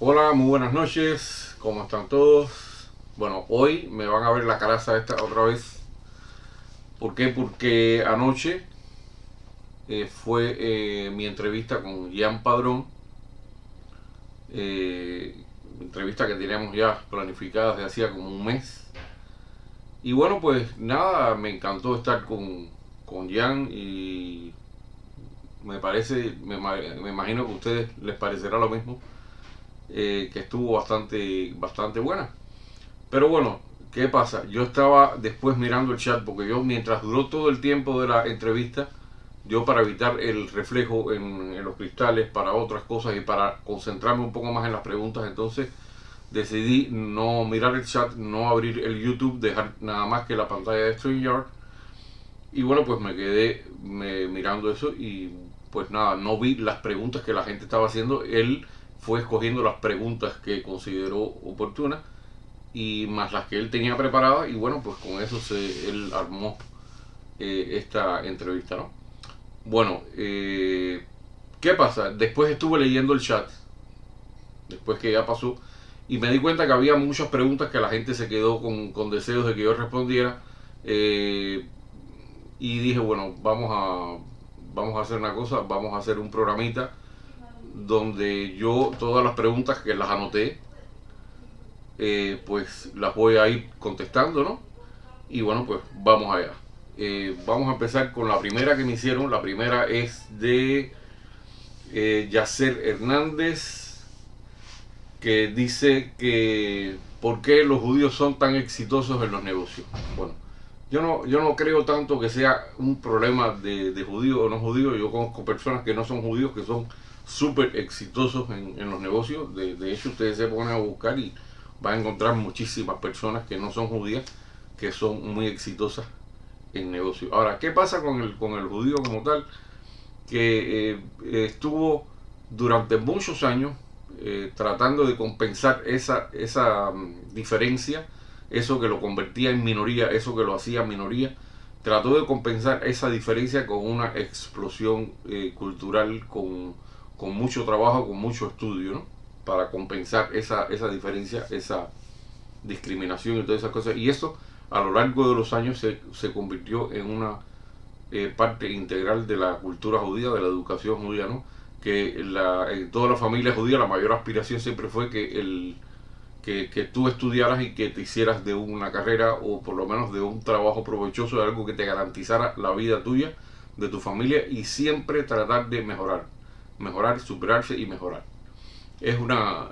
Hola, muy buenas noches, ¿cómo están todos? Bueno, hoy me van a ver la caraza esta otra vez. ¿Por qué? Porque anoche fue mi entrevista con Jean Padrón, eh, entrevista que teníamos ya planificada desde hacía como un mes. Y bueno, pues nada, me encantó estar con Jean y me imagino que a ustedes les parecerá lo mismo, que estuvo bastante buena. Pero bueno, ¿qué pasa? Yo estaba después mirando el chat porque yo mientras duró todo el tiempo de la entrevista, yo para evitar el reflejo en los cristales, para otras cosas y para concentrarme un poco más en las preguntas, entonces decidí no mirar el chat, no abrir el YouTube, dejar nada más que la pantalla de StreamYard. Y bueno, pues me quedé mirando eso y pues nada, no vi las preguntas que la gente estaba haciendo. Él fue escogiendo las preguntas que consideró oportunas y más las que él tenía preparadas y bueno, pues con eso él armó esta entrevista, ¿no? Bueno, ¿qué pasa? Después estuve leyendo el chat, después que ya pasó, y me di cuenta que había muchas preguntas que la gente se quedó con deseos de que yo respondiera, eh, y dije, bueno, vamos a hacer una cosa, vamos a hacer un programita donde yo todas las preguntas que las anoté, pues las voy a ir contestando, ¿no? Y bueno, pues vamos allá. Vamos a empezar con la primera que me hicieron. La primera es de Yacer Hernández, que dice que ¿por qué los judíos son tan exitosos en los negocios? Bueno, yo no creo tanto que sea un problema de judío o no judío. Yo conozco personas que no son judíos que son súper exitosos en los negocios. De hecho, ustedes se ponen a buscar y van a encontrar muchísimas personas que no son judías que son muy exitosas en negocio. Ahora, ¿qué pasa con el judío como tal? Que estuvo durante muchos años tratando de compensar esa diferencia, eso que lo convertía en minoría, eso que lo hacía minoría, trató de compensar esa diferencia con una explosión cultural, con mucho trabajo, con mucho estudio, ¿no? Para compensar esa diferencia, esa discriminación y todas esas cosas. Y eso a lo largo de los años se convirtió en una parte integral de la cultura judía, de la educación judía, ¿no? Que en toda la familia judía la mayor aspiración siempre fue que tú estudiaras y que te hicieras de una carrera o por lo menos de un trabajo provechoso, de algo que te garantizara la vida tuya, de tu familia y siempre tratar de mejorar, superarse y mejorar. Es una...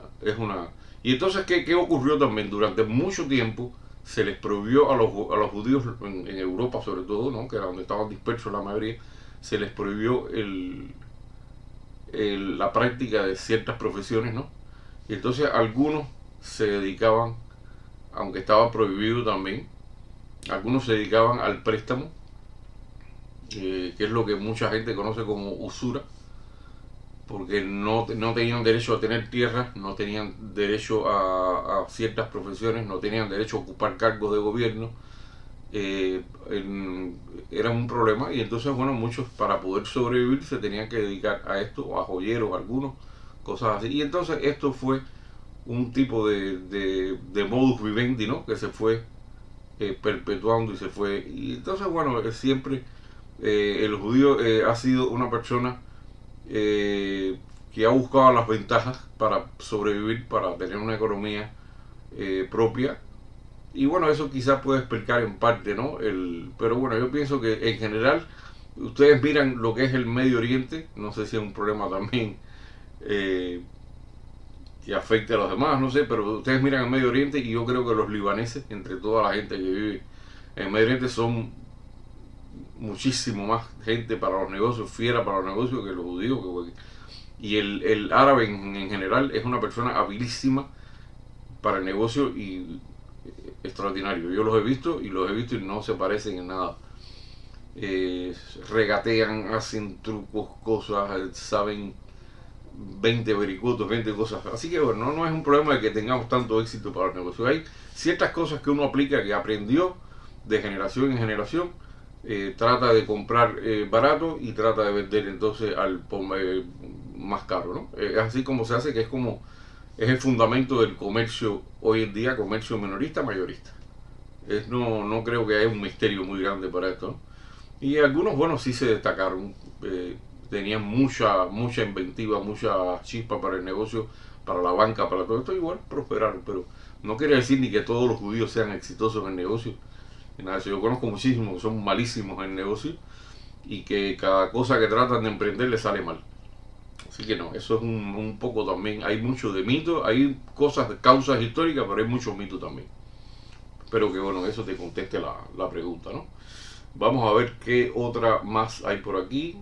Y entonces, ¿qué ocurrió también? Durante mucho tiempo se les prohibió a los judíos en Europa, sobre todo, ¿no? Que era donde estaban dispersos la mayoría, se les prohibió la práctica de ciertas profesiones, ¿no? Y entonces algunos se dedicaban, aunque estaba prohibido también, algunos se dedicaban al préstamo, que es lo que mucha gente conoce como usura, porque no tenían derecho a tener tierras, no tenían derecho a ciertas profesiones, no tenían derecho a ocupar cargos de gobierno, eh, en, era un problema y entonces bueno, muchos para poder sobrevivir se tenían que dedicar a esto, o a joyeros algunos, cosas así. Y entonces esto fue un tipo de modus vivendi, ¿no? Que se fue perpetuando y se fue. Y entonces bueno, siempre el judío ha sido una persona que ha buscado las ventajas para sobrevivir, para tener una economía propia. Y bueno, eso quizás puede explicar en parte, ¿no? Pero bueno, yo pienso que en general, ustedes miran lo que es el Medio Oriente, no sé si es un problema también eh, que afecte a los demás, no sé, pero ustedes miran el Medio Oriente y yo creo que los libaneses, entre toda la gente que vive en el Medio Oriente, son muchísimo más gente para los negocios, fiera para los negocios que los judíos. Y el árabe en general es una persona habilísima para el negocio y extraordinario. Yo los he visto y los he visto y no se parecen en nada. Eh, Regatean, hacen trucos, cosas, saben 20 vericuetos, 20 cosas. Así que bueno, no es un problema de que tengamos tanto éxito para los negocios. Hay ciertas cosas que uno aplica, que aprendió de generación en generación. Trata de comprar barato y trata de vender entonces al más caro, ¿no? Así como se hace, que es como es el fundamento del comercio hoy en día, comercio minorista mayorista. No creo que haya un misterio muy grande para esto, ¿no? Y algunos, bueno, sí se destacaron, tenían mucha inventiva, mucha chispa para el negocio, para la banca, para todo esto, igual prosperaron, pero no quiere decir ni que todos los judíos sean exitosos en el negocio, ni nada de eso. Yo conozco muchísimos que son malísimos en el negocio y que cada cosa que tratan de emprender les sale mal. Así que no, eso es un poco también, hay mucho de mito, hay cosas, causas históricas, pero hay mucho mito también. Espero que, bueno, eso te conteste la pregunta, ¿no? Vamos a ver qué otra más hay por aquí.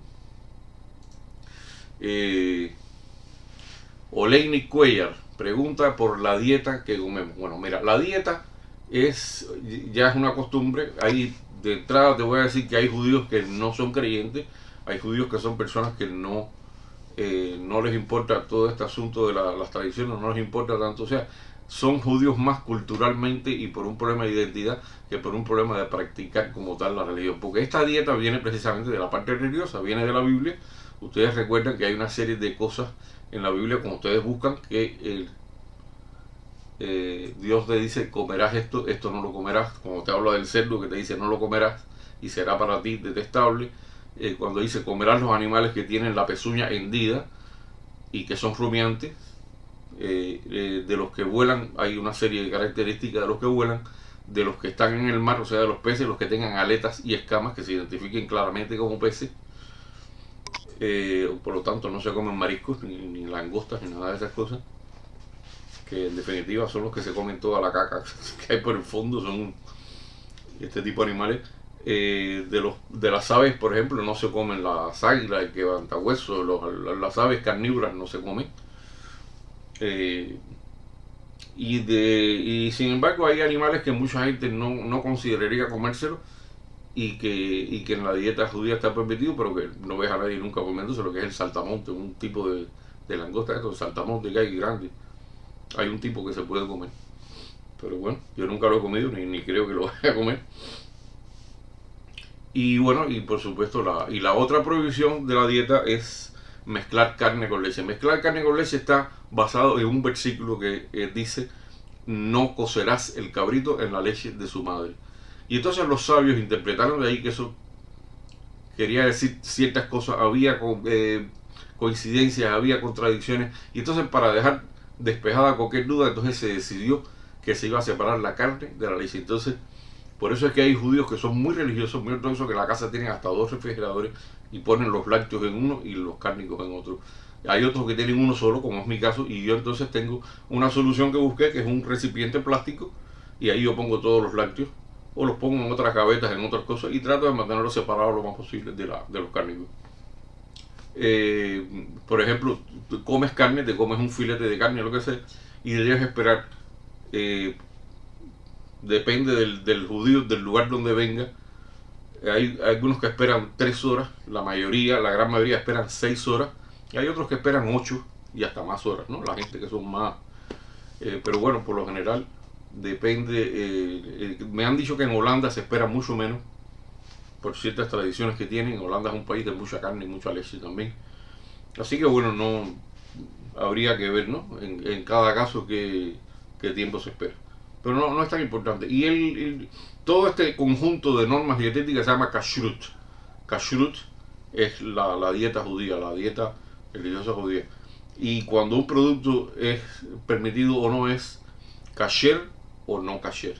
Oleinik Cuellar pregunta por la dieta que comemos. Bueno, mira, la dieta ya es una costumbre. Ahí de entrada te voy a decir que hay judíos que no son creyentes, hay judíos que son personas que no les importa todo este asunto de las tradiciones, no les importa tanto. O sea, son judíos más culturalmente y por un problema de identidad que por un problema de practicar como tal la religión. Porque esta dieta viene precisamente de la parte religiosa, viene de la Biblia. Ustedes recuerdan que hay una serie de cosas en la Biblia, como ustedes buscan, que Dios te dice comerás esto, esto no lo comerás. Cuando te habla del cerdo, que te dice no lo comerás y será para ti detestable. Cuando dice comerás los animales que tienen la pezuña hendida y que son rumiantes. De los que vuelan, hay una serie de características de los que vuelan, de los que están en el mar, o sea, de los peces, los que tengan aletas y escamas que se identifiquen claramente como peces. Por lo tanto, no se comen mariscos, ni langostas, ni nada de esas cosas, que en definitiva son los que se comen toda la caca que hay por el fondo, son este tipo de animales. De las aves, por ejemplo, no se comen las águilas, el quebrastahuesos, las aves carnívoras no se comen. Y sin embargo hay animales que mucha gente no consideraría comérselo y que en la dieta judía está permitido, pero que no ves a nadie nunca comiéndose, lo que es el saltamonte, un tipo de langosta, el saltamonte que hay grande. Hay un tipo que se puede comer. Pero bueno, yo nunca lo he comido, ni creo que lo vaya a comer. Y bueno, y por supuesto, la otra prohibición de la dieta es mezclar carne con leche. Mezclar carne con leche está basado en un versículo que dice: no cocerás el cabrito en la leche de su madre. Y entonces los sabios interpretaron de ahí que eso quería decir ciertas cosas, había coincidencias, había contradicciones, y entonces para dejar despejada cualquier duda, entonces se decidió que se iba a separar la carne de la leche. Entonces, por eso es que hay judíos que son muy religiosos, muy ortodoxos, que en la casa tienen hasta 2 refrigeradores y ponen los lácteos en uno y los cárnicos en otro. Hay otros que tienen uno solo, como es mi caso, y yo entonces tengo una solución que busqué, que es un recipiente plástico, y ahí yo pongo todos los lácteos, o los pongo en otras gavetas, en otras cosas, y trato de mantenerlos separados lo más posible de los cárnicos. Por ejemplo, tú comes carne, te comes un filete de carne, lo que sea, y debes esperar, eh, depende del judío, del lugar donde venga. Hay algunos que esperan 3 horas, la gran mayoría esperan 6 horas, y hay otros que esperan 8 y hasta más horas, ¿no? La gente que son más. Pero bueno, por lo general depende. Me han dicho que en Holanda se espera mucho menos, por ciertas tradiciones que tienen. Holanda es un país de mucha carne y mucha leche también. Así que bueno, no habría que ver, ¿no? En cada caso qué tiempo se espera. Pero no es tan importante. Y todo este conjunto de normas dietéticas se llama kashrut. Kashrut es la dieta judía, la dieta religiosa judía. Y cuando un producto es permitido o no es kasher o no kasher.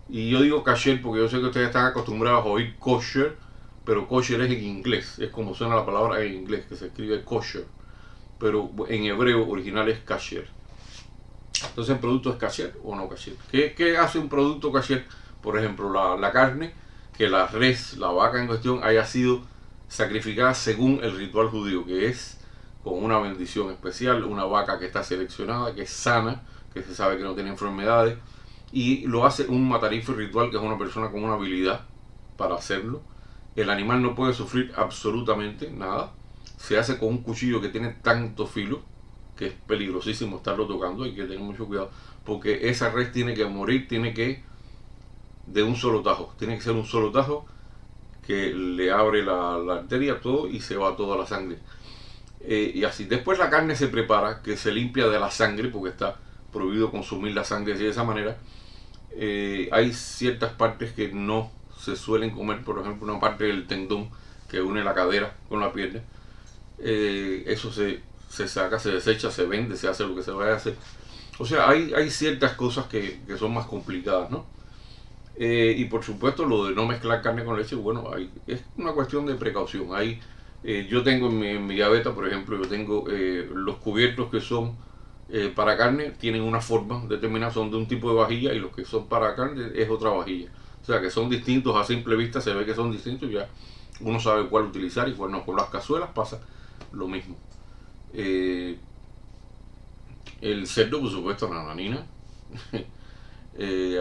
Y yo digo kasher porque yo sé que ustedes están acostumbrados a oír kosher, pero kosher es en inglés, es como suena la palabra en inglés, que se escribe kosher, pero en hebreo original es kasher. Entonces el producto es kasher o no kasher. ¿Qué hace un producto kasher? Por ejemplo, la carne, que la res, la vaca en cuestión, haya sido sacrificada según el ritual judío, que es con una bendición especial, una vaca que está seleccionada, que es sana, que se sabe que no tiene enfermedades, y lo hace un matarife ritual, que es una persona con una habilidad para hacerlo. El animal no puede sufrir absolutamente nada. Se hace con un cuchillo que tiene tanto filo que es peligrosísimo estarlo tocando, hay que tener mucho cuidado, porque esa res tiene que morir, de un solo tajo, tiene que ser un solo tajo que le abre la arteria todo y se va toda la sangre. Y así. Después la carne se prepara, que se limpia de la sangre, porque está prohibido consumir la sangre así de esa manera. Hay ciertas partes que no se suelen comer, por ejemplo una parte del tendón que une la cadera con la pierna. Eso se saca, se desecha, se vende, se hace lo que se vaya a hacer. O sea, hay ciertas cosas que son más complicadas, ¿no? Y por supuesto lo de no mezclar carne con leche, bueno, es una cuestión de precaución. Yo tengo en mi gaveta, por ejemplo, yo tengo los cubiertos que son para carne, tienen una forma determinada, son de un tipo de vajilla, y los que son para carne es otra vajilla. O sea, que son distintos a simple vista, se ve que son distintos, ya uno sabe cuál utilizar y cuál no. Con las cazuelas pasa lo mismo. Eh, el cerdo, por supuesto, nananina.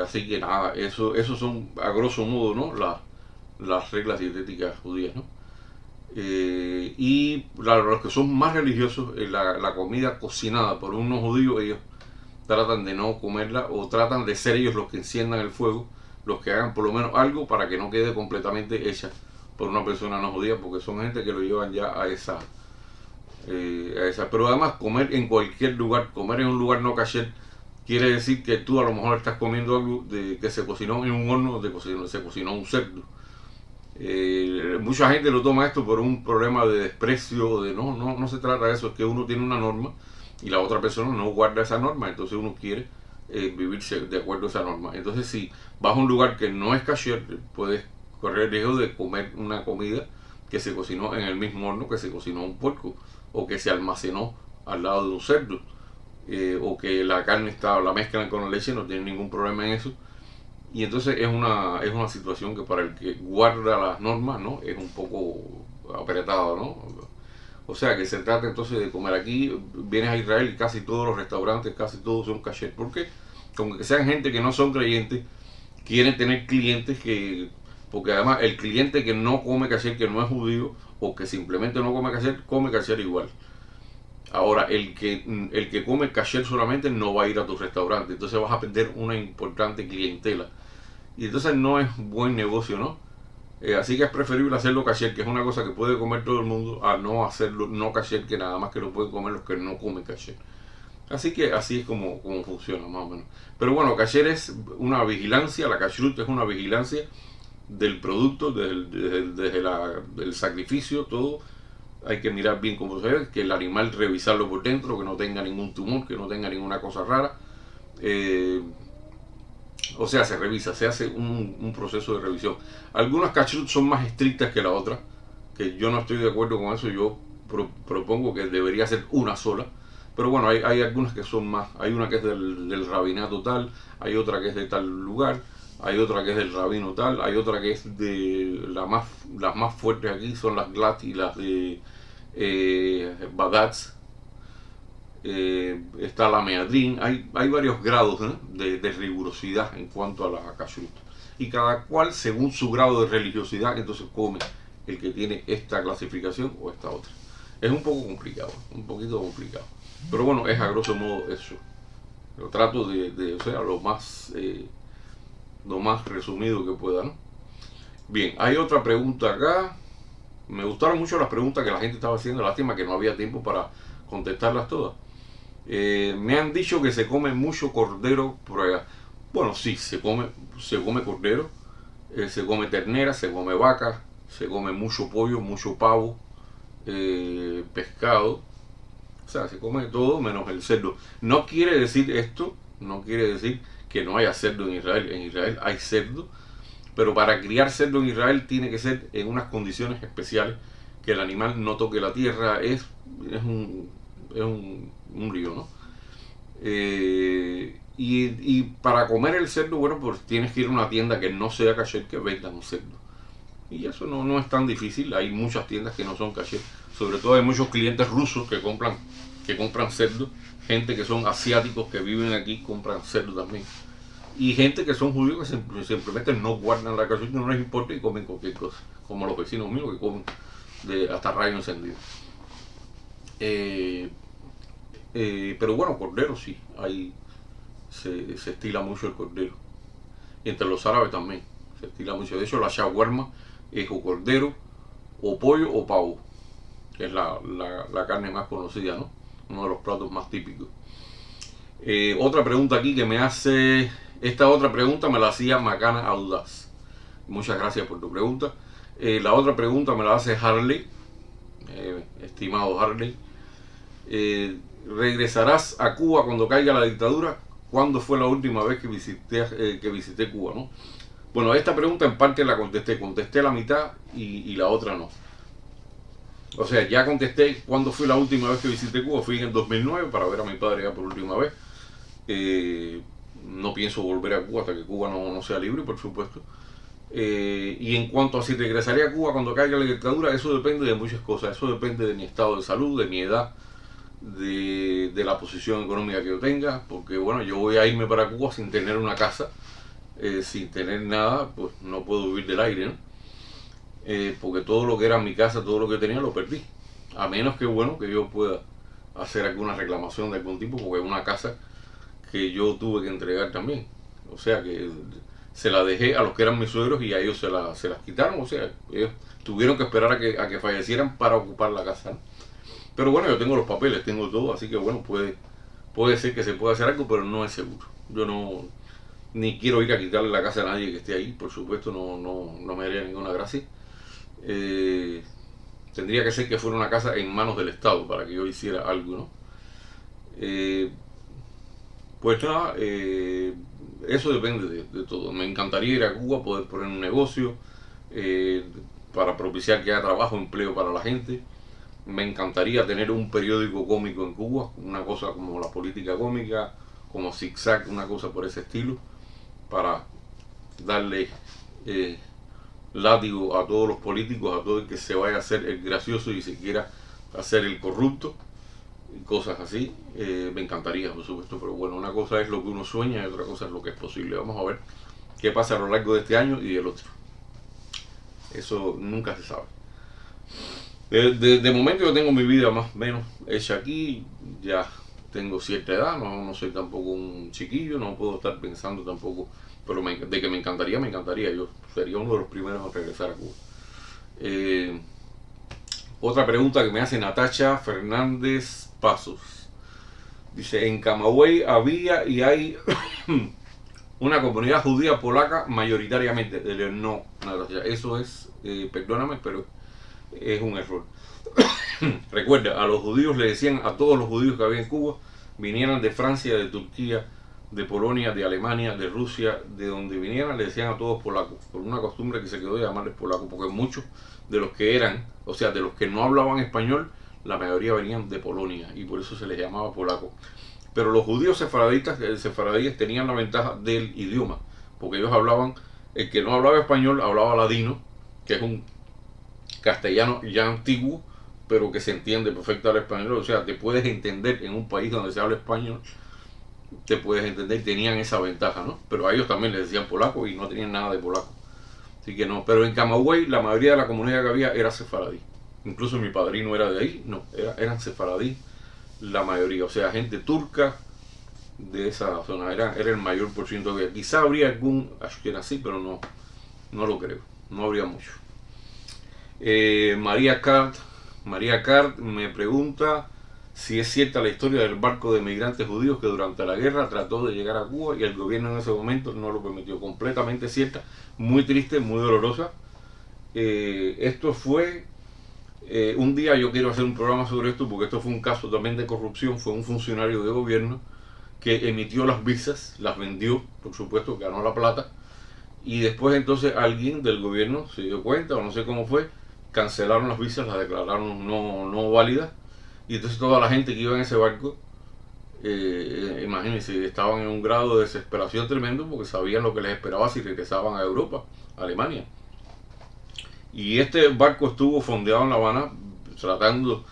Así que nada, eso son a grosso modo, ¿no? Las reglas dietéticas judías, ¿no? Y los que son más religiosos, la comida cocinada por unos judíos, ellos tratan de no comerla, o tratan de ser ellos los que enciendan el fuego, los que hagan por lo menos algo para que no quede completamente hecha por una persona no judía, porque son gente que lo llevan ya a esa. Pero además, comer en cualquier lugar, comer en un lugar no kasher, quiere decir que tú a lo mejor estás comiendo algo que se cocinó en un horno donde se cocinó un cerdo. Mucha gente lo toma esto por un problema de desprecio, no se trata de eso, es que uno tiene una norma y la otra persona no guarda esa norma, entonces uno quiere vivirse de acuerdo a esa norma. Entonces, si vas a un lugar que no es kasher, puedes correr el riesgo de comer una comida que se cocinó en el mismo horno que se cocinó un puerco, o que se almacenó al lado de un cerdo, o que la carne la mezclan con la leche, no tienen ningún problema en eso. Y entonces es una situación que para el que guarda las normas, ¿no? Es un poco apretado, ¿no? O sea, que se trata entonces de comer. Aquí vienes a Israel y casi todos los restaurantes, casi todos son kasher. ¿Por qué? Como que sean gente que no son creyentes, quieren tener clientes que... Porque además el cliente que no come kasher, que no es judío, o que simplemente no come kasher igual. Ahora, el que come kasher solamente no va a ir a tu restaurante, entonces vas a perder una importante clientela. Y entonces no es buen negocio, ¿no? Así que es preferible hacerlo kasher, que es una cosa que puede comer todo el mundo, a no hacerlo no kasher, que nada más que lo pueden comer los que no comen kasher. Así que así es como funciona, más o menos. Pero bueno, kasher es una vigilancia, la kashrut es una vigilancia del producto, del sacrificio, todo. Hay que mirar bien cómo se ve, que el animal revisarlo por dentro, que no tenga ningún tumor, que no tenga ninguna cosa rara. O sea, se revisa, se hace un proceso de revisión. Algunas kashrut son más estrictas que la otra, que yo no estoy de acuerdo con eso. Yo propongo que debería ser una sola. Pero bueno, hay algunas que son más. Hay una que es del rabinato tal, hay otra que es de tal lugar, hay otra que es del rabino tal, hay otra que es de las más fuertes aquí, son las Glat y las de Badatz. Está la Meadrin, hay varios grados, ¿no? de rigurosidad en cuanto a la kashrut. Y cada cual, según su grado de religiosidad, entonces come el que tiene esta clasificación o esta otra. Es un poco complicado, un poquito complicado. Pero bueno, es a grosso modo eso. Lo trato o sea, lo más resumido que pueda, ¿no? Bien, hay otra pregunta acá. Me gustaron mucho las preguntas que la gente estaba haciendo. Lástima que no había tiempo para contestarlas todas. Me han dicho que se come mucho cordero por allá. Bueno, sí, se come cordero, se come ternera, se come vaca, se come mucho pollo, mucho pavo, pescado. O sea, se come todo menos el cerdo. No quiere decir esto, no quiere decir que no haya cerdo en Israel. En Israel hay cerdo, pero para criar cerdo en Israel tiene que ser en unas condiciones especiales, que el animal no toque la tierra. Es un lío, ¿no? Y para comer el cerdo, bueno, pues tienes que ir a una tienda que no sea kasher, que vendan un cerdo. Y eso no es tan difícil. Hay muchas tiendas que no son kasher. Sobre todo hay muchos clientes rusos que compran cerdo. Gente que son asiáticos que viven aquí compran cerdo también. Y gente que son judíos que simplemente no guardan la kashrut, no les importa y comen cualquier cosa. Como los vecinos míos que comen hasta rayo encendido. Pero bueno, cordero sí, se estila mucho el cordero. Y entre los árabes también se estila mucho. De hecho, la shawarma es o cordero, o pollo, o pavo. que es la carne más conocida, ¿no? Uno de los platos más típicos. Otra pregunta aquí que me hace, esta otra pregunta me la hacía Macana Audaz. Muchas gracias por tu pregunta. La otra pregunta me la hace Harley, estimado Harley. ¿Regresarás a Cuba cuando caiga la dictadura? ¿Cuándo fue la última vez que visité Cuba, no? Bueno, esta pregunta en parte la contesté la mitad y la otra no. O sea, ya contesté cuándo fue la última vez que visité Cuba. Fui en el 2009 para ver a mi padre ya por última vez. No pienso volver a Cuba hasta que Cuba no sea libre, por supuesto. Y en cuanto a si regresaría a Cuba cuando caiga la dictadura, eso depende de muchas cosas. Eso depende de mi estado de salud, de mi edad, de la posición económica que yo tenga. Porque bueno, yo voy a irme para Cuba sin tener una casa, sin tener nada, pues no puedo vivir del aire, ¿no? Porque todo lo que era mi casa, todo lo que tenía lo perdí. A menos que bueno, que yo pueda hacer alguna reclamación de algún tipo, porque es una casa que yo tuve que entregar también. O sea que se la dejé a los que eran mis suegros y a ellos se las quitaron. O sea, ellos tuvieron que esperar a que fallecieran para ocupar la casa, ¿no? Pero bueno, yo tengo los papeles, tengo todo, así que bueno, puede ser que se pueda hacer algo, pero no es seguro. Yo no, ni quiero ir a quitarle la casa a nadie que esté ahí, por supuesto, no me haría ninguna gracia. Tendría que ser que fuera una casa en manos del Estado para que yo hiciera algo, ¿no? Pues nada, eso depende de todo. Me encantaría ir a Cuba, poder poner un negocio para propiciar que haya trabajo, empleo para la gente. Me encantaría tener un periódico cómico en Cuba, una cosa como la política cómica, como Zigzag, una cosa por ese estilo, para darle látigo a todos los políticos, a todo el que se vaya a hacer el gracioso y se quiera hacer el corrupto, y cosas así. Me encantaría, por supuesto, pero bueno, una cosa es lo que uno sueña y otra cosa es lo que es posible. Vamos a ver qué pasa a lo largo de este año y del otro. Eso nunca se sabe. De momento yo tengo mi vida más o menos hecha aquí, ya tengo cierta edad, no soy tampoco un chiquillo, no puedo estar pensando tampoco, pero de que me encantaría, yo sería uno de los primeros a regresar a Cuba. Otra pregunta que me hace Natacha Fernández Pasos. Dice, en Camagüey había y hay una comunidad judía polaca mayoritariamente. No, Natacha, eso es, perdóname, pero es un error. Recuerda, a los judíos le decían, a todos los judíos que había en Cuba, vinieran de Francia, de Turquía, de Polonia, de Alemania, de Rusia, de donde vinieran, le decían a todos polacos, por una costumbre que se quedó de llamarles polacos, porque muchos de los que eran, o sea, de los que no hablaban español, la mayoría venían de Polonia, y por eso se les llamaba polacos. Pero los judíos sefaradíes tenían la ventaja del idioma, porque ellos hablaban, el que no hablaba español hablaba ladino, que es un castellano ya antiguo, pero que se entiende perfecto al español. O sea, te puedes entender en un país donde se habla español, te puedes entender, tenían esa ventaja, ¿no? Pero a ellos también les decían polaco y no tenían nada de polaco. Así que no, pero en Camagüey la mayoría de la comunidad que había era sefaradí. Incluso mi padrino era de ahí, no, eran sefaradí la mayoría. O sea, gente turca de esa zona, era el mayor por ciento que había. Quizá habría algún ashkenazí, pero no lo creo, no habría mucho. María Cart me pregunta si es cierta la historia del barco de migrantes judíos que durante la guerra trató de llegar a Cuba y el gobierno en ese momento no lo permitió. Completamente cierta, muy triste, muy dolorosa. Esto fue un día, yo quiero hacer un programa sobre esto porque esto fue un caso también de corrupción. Fue un funcionario de gobierno que emitió las visas, las vendió, por supuesto, ganó la plata, y después entonces alguien del gobierno se dio cuenta, o no sé cómo fue, cancelaron las visas, las declararon no válidas, y entonces toda la gente que iba en ese barco, imagínense, estaban en un grado de desesperación tremendo porque sabían lo que les esperaba si regresaban a Europa, a Alemania. Y este barco estuvo fondeado en La Habana tratando,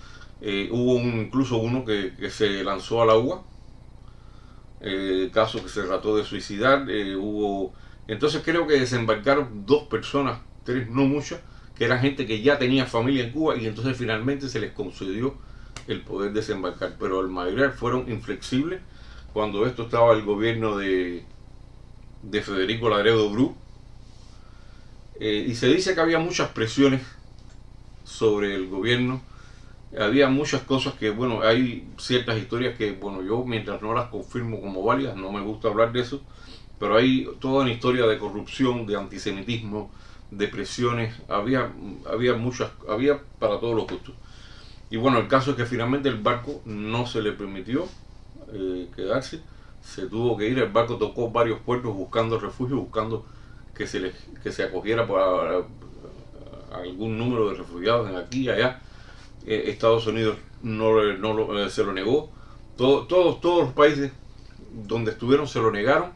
hubo incluso uno que se lanzó al agua, caso que se trató de suicidar, entonces creo que desembarcaron 2 personas, 3 no muchas, que eran gente que ya tenía familia en Cuba y entonces finalmente se les concedió el poder desembarcar, pero la mayoría fueron inflexibles. Cuando esto estaba el gobierno de Federico Ladrero Bru, y se dice que había muchas presiones sobre el gobierno había muchas cosas que, bueno, hay ciertas historias que, bueno, yo mientras no las confirmo como válidas, no me gusta hablar de eso, pero hay toda una historia de corrupción, de antisemitismo, de presiones, había para todos los gustos. Y bueno, el caso es que finalmente el barco no se le permitió quedarse, se tuvo que ir, el barco tocó varios puertos buscando refugio, buscando que se acogiera para algún número de refugiados en aquí y allá. Estados Unidos se lo negó. Todos los países donde estuvieron se lo negaron.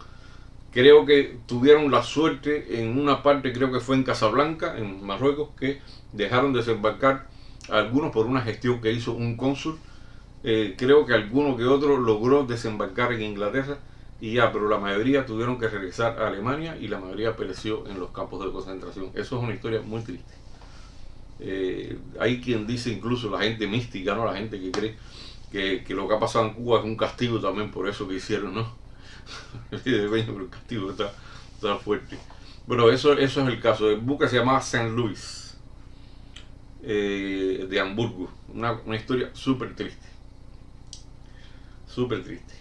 Creo que tuvieron la suerte en una parte, creo que fue en Casablanca, en Marruecos, que dejaron desembarcar a algunos por una gestión que hizo un cónsul. Creo que alguno que otro logró desembarcar en Inglaterra y ya, pero la mayoría tuvieron que regresar a Alemania y la mayoría pereció en los campos de concentración. Eso es una historia muy triste. Hay quien dice, incluso la gente mística, ¿no? La gente que cree que lo que ha pasado en Cuba es un castigo también por eso que hicieron, ¿no? Pero el castigo está fuerte. Bueno, eso es el caso. El buque se llamaba Saint Louis, de Hamburgo. Una historia súper triste. Súper triste.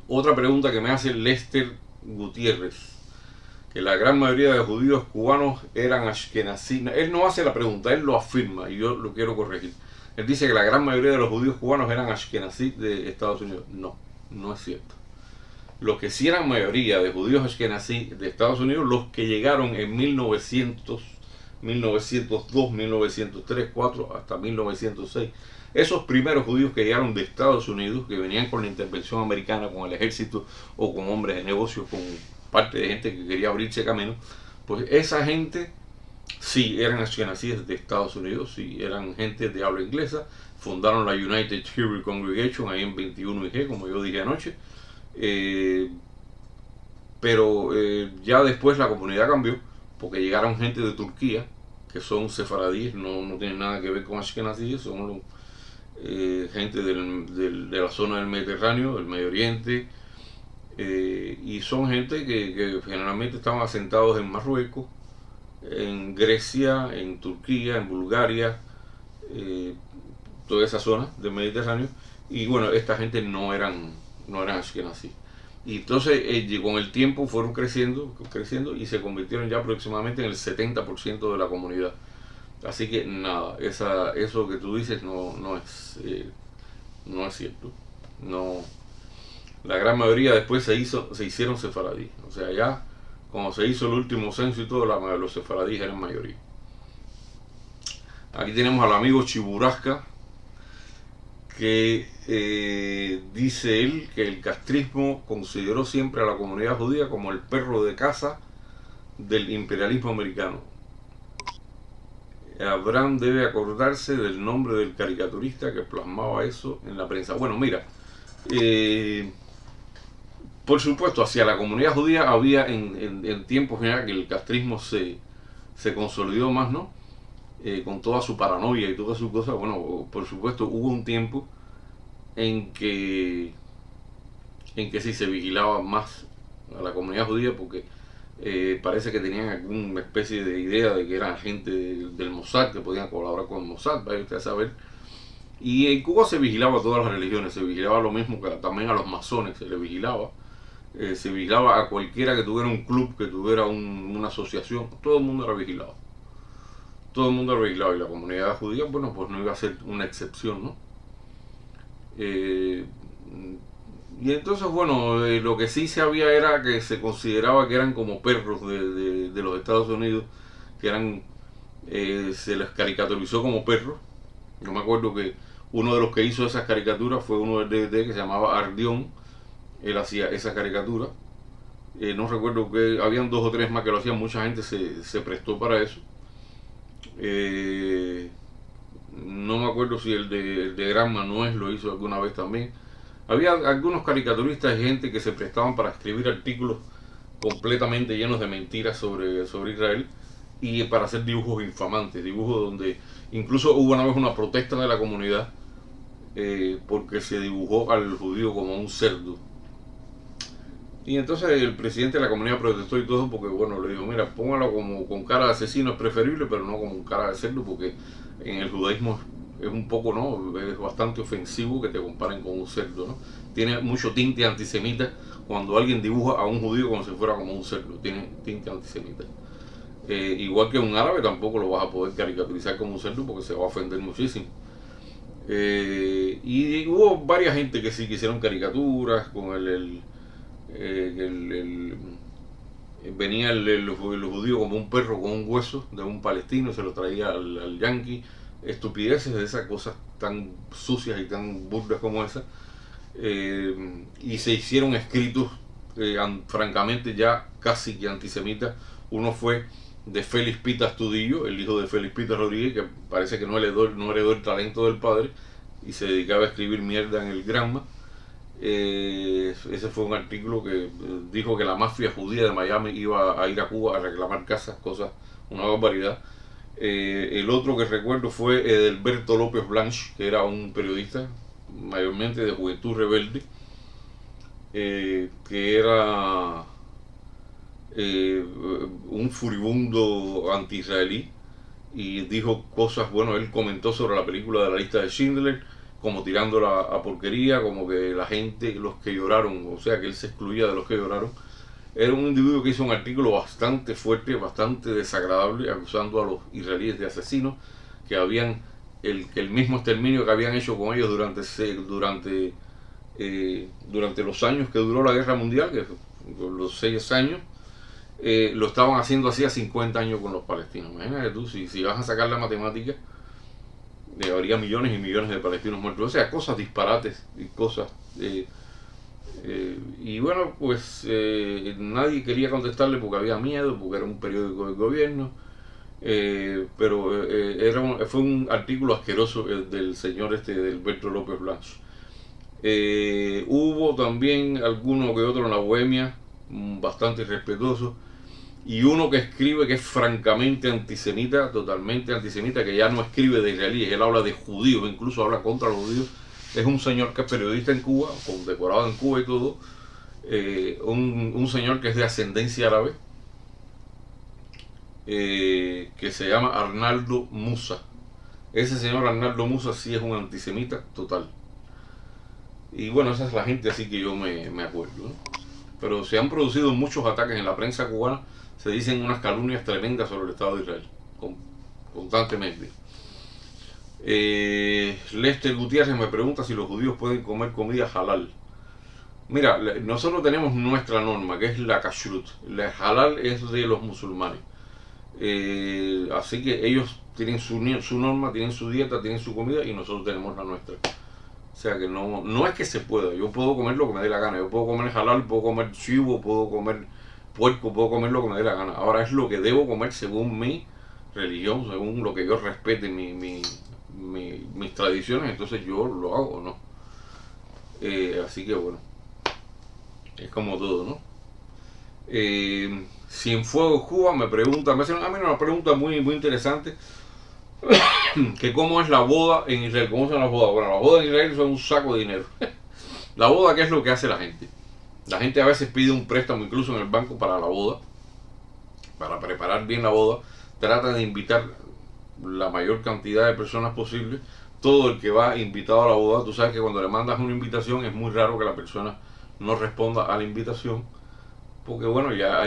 Otra pregunta que me hace Lester Gutiérrez, que la gran mayoría de judíos cubanos eran ashkenazí. Él no hace la pregunta, él lo afirma y yo lo quiero corregir. Él dice que la gran mayoría de los judíos cubanos eran ashkenazí de Estados Unidos. No, no es cierto. Los que sí eran mayoría de judíos ashkenazí de Estados Unidos, los que llegaron en 1900, 1902, 1903, 4 hasta 1906. Esos primeros judíos que llegaron de Estados Unidos, que venían con la intervención americana, con el ejército o con hombres de negocios, con parte de gente que quería abrirse camino, pues esa gente sí eran ashkenazíes de Estados Unidos, sí eran gente de habla inglesa, fundaron la United Hebrew Congregation ahí en 21 IG, como yo dije anoche, pero ya después la comunidad cambió, porque llegaron gente de Turquía, que son sefaradíes, no tienen nada que ver con ashkenazíes, son gente de la zona del Mediterráneo, del Medio Oriente, y son gente que generalmente estaban asentados en Marruecos, en Grecia, en Turquía, en Bulgaria, toda esa zona del Mediterráneo. Y bueno, esta gente no eran ashkenazí. Y entonces con el tiempo fueron creciendo y se convirtieron ya aproximadamente en el 70% de la comunidad. Así que nada, eso que tú dices no es cierto. No, la gran mayoría después se hicieron sefaradí. O sea, ya cuando se hizo el último censo y todo, los sefaradíes eran mayoría. Aquí tenemos al amigo Chiburasca, que dice él que el castrismo consideró siempre a la comunidad judía como el perro de caza del imperialismo americano. Abraham debe acordarse del nombre del caricaturista que plasmaba eso en la prensa. Bueno, mira, por supuesto, hacia la comunidad judía había en tiempos ya que el castrismo se consolidó más, ¿no? Con toda su paranoia y todas sus cosas. Bueno, por supuesto, hubo un tiempo en que sí se vigilaba más a la comunidad judía porque parece que tenían alguna especie de idea de que eran gente del Mossad, que podían colaborar con el Mossad, vaya usted a saber. Y en Cuba se vigilaba a todas las religiones, se vigilaba lo mismo que también a los masones, se les vigilaba. Se vigilaba a cualquiera que tuviera un club, que tuviera una asociación, todo el mundo era vigilado. Todo el mundo era vigilado y la comunidad judía, bueno, pues no iba a ser una excepción, ¿no? Y entonces, bueno, lo que sí se había era que se consideraba que eran como perros de los Estados Unidos, que eran, se les caricaturizó como perros. Yo me acuerdo que uno de los que hizo esas caricaturas fue uno del DVD que se llamaba Ardión. Él hacía esa caricatura. No recuerdo que habían 2 o 3 más que lo hacían, mucha gente se prestó para eso. No me acuerdo si el de Gran Manuel lo hizo alguna vez también. Había algunos caricaturistas y gente que se prestaban para escribir artículos completamente llenos de mentiras sobre Israel y para hacer dibujos infamantes, dibujos donde incluso hubo una vez una protesta de la comunidad porque se dibujó al judío como un cerdo. Y entonces el presidente de la comunidad protestó y todo porque, bueno, le dijo, mira, póngalo como con cara de asesino es preferible, pero no como con cara de cerdo porque en el judaísmo es un poco, ¿no? Es bastante ofensivo que te comparen con un cerdo, ¿no? Tiene mucho tinte antisemita cuando alguien dibuja a un judío como si fuera como un cerdo, tiene tinte antisemita. Igual que un árabe tampoco lo vas a poder caricaturizar como un cerdo porque se va a ofender muchísimo. Y hubo varias gente que sí que hicieron caricaturas con venía el judío como un perro con un hueso de un palestino, se lo traía al yanqui, estupideces de esas cosas tan sucias y tan burdas como esas. Y se hicieron escritos francamente ya casi que antisemitas. Uno fue de Félix Pita Astudillo, el hijo de Félix Pita Rodríguez, que parece que no heredó el talento del padre y se dedicaba a escribir mierda en el Granma. Ese fue un artículo que dijo que la mafia judía de Miami iba a ir a Cuba a reclamar casas, cosas, una barbaridad. El otro que recuerdo fue Edelberto López Blanch, que era un periodista mayormente de Juventud Rebelde, que era un furibundo anti-israelí y dijo cosas, bueno, él comentó sobre la película de la lista de Schindler, como tirándola a porquería, como que la gente, los que lloraron, o sea, que él se excluía de los que lloraron. Era un individuo que hizo un artículo bastante fuerte, bastante desagradable, acusando a los israelíes de asesinos, que habían que el mismo exterminio que habían hecho con ellos durante los años que duró la guerra mundial, que los 6 años, lo estaban haciendo hacía 50 años con los palestinos. Imagínate tú, si vas a sacar la matemática, habría millones y millones de palestinos muertos. O sea, cosas disparates y cosas. Y bueno, pues nadie quería contestarle porque había miedo, porque era un periódico del gobierno. Pero fue un artículo asqueroso del señor del Alberto López Blanch. Hubo también alguno que otro en la Bohemia, bastante irrespetuoso, y uno que escribe que es francamente antisemita, totalmente antisemita, que ya no escribe de israelíes, él habla de judíos, incluso habla contra los judíos. Es un señor que es periodista en Cuba, condecorado en Cuba y todo, un señor que es de ascendencia árabe, que se llama Arnaldo Musa. Ese señor Arnaldo Musa sí es un antisemita total. Y bueno, esa es la gente así que yo me acuerdo, ¿no? Pero se han producido muchos ataques en la prensa cubana, se dicen unas calumnias tremendas sobre el Estado de Israel, constantemente. Lester Gutiérrez me pregunta si los judíos pueden comer comida halal. Mira, nosotros tenemos nuestra norma, que es la kashrut. La halal es de los musulmanes. Así que ellos tienen su norma, tienen su dieta, tienen su comida y nosotros tenemos la nuestra. O sea que no es que se pueda, yo puedo comer lo que me dé la gana, yo puedo comer halal, puedo comer chivo, puedo comer puerco, puedo comer lo que me dé la gana. Ahora es lo que debo comer según mi religión, según lo que yo respete mis tradiciones, entonces yo lo hago, ¿no? Así que bueno, es como todo, ¿no? Cienfuegos Cuba me pregunta, me hacen a mí una pregunta muy interesante, que cómo es la boda en Israel, cómo son las bodas. Bueno, las bodas en Israel son un saco de dinero. La boda, ¿qué es lo que hace la gente? La gente a veces pide un préstamo incluso en el banco para la boda, para preparar bien la boda, trata de invitar la mayor cantidad de personas posible. Todo el que va invitado a la boda, tú sabes que cuando le mandas una invitación es muy raro que la persona no responda a la invitación, porque bueno, ya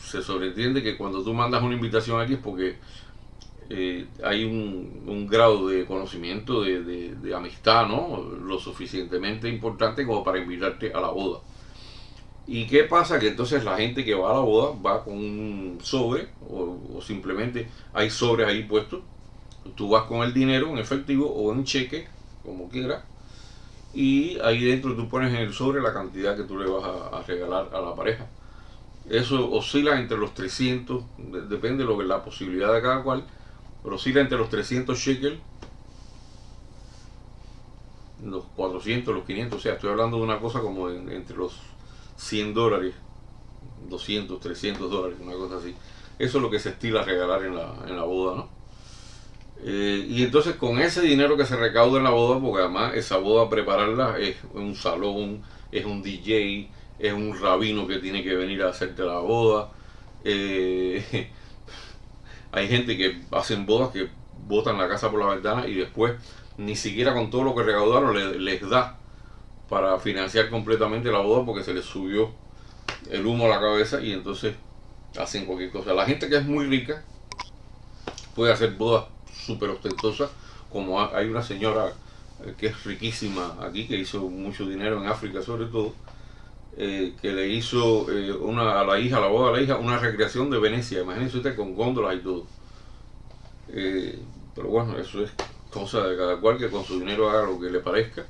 se sobreentiende que cuando tú mandas una invitación aquí es porque hay un grado de conocimiento, de amistad, ¿no? Lo suficientemente importante como para invitarte a la boda. ¿Y qué pasa? Que entonces la gente que va a la boda va con un sobre o simplemente hay sobres ahí puestos. Tú vas con el dinero en efectivo o en cheque, como quieras, y ahí dentro tú pones en el sobre la cantidad que tú le vas a regalar a la pareja. Eso oscila entre los 300, depende de lo que la posibilidad de cada cual, pero oscila entre los 300 shekels, los 400, los 500, o sea, estoy hablando de una cosa como entre los $100, 200, $300, una cosa así. Eso es lo que se estila regalar en la boda, ¿no? Y entonces con ese dinero que se recauda en la boda, porque además esa boda prepararla es un salón, es un DJ, es un rabino que tiene que venir a hacerte la boda. Hay gente que hacen bodas que botan la casa por la ventana y después ni siquiera con todo lo que recaudaron les da para financiar completamente la boda porque se les subió el humo a la cabeza y entonces hacen cualquier cosa. La gente que es muy rica puede hacer bodas súper ostentosas, como hay una señora que es riquísima aquí, que hizo mucho dinero en África sobre todo, que le hizo a la boda de la hija, una recreación de Venecia, imagínense usted, con góndolas y todo. Pero bueno, eso es cosa de cada cual, que con su dinero haga lo que le parezca.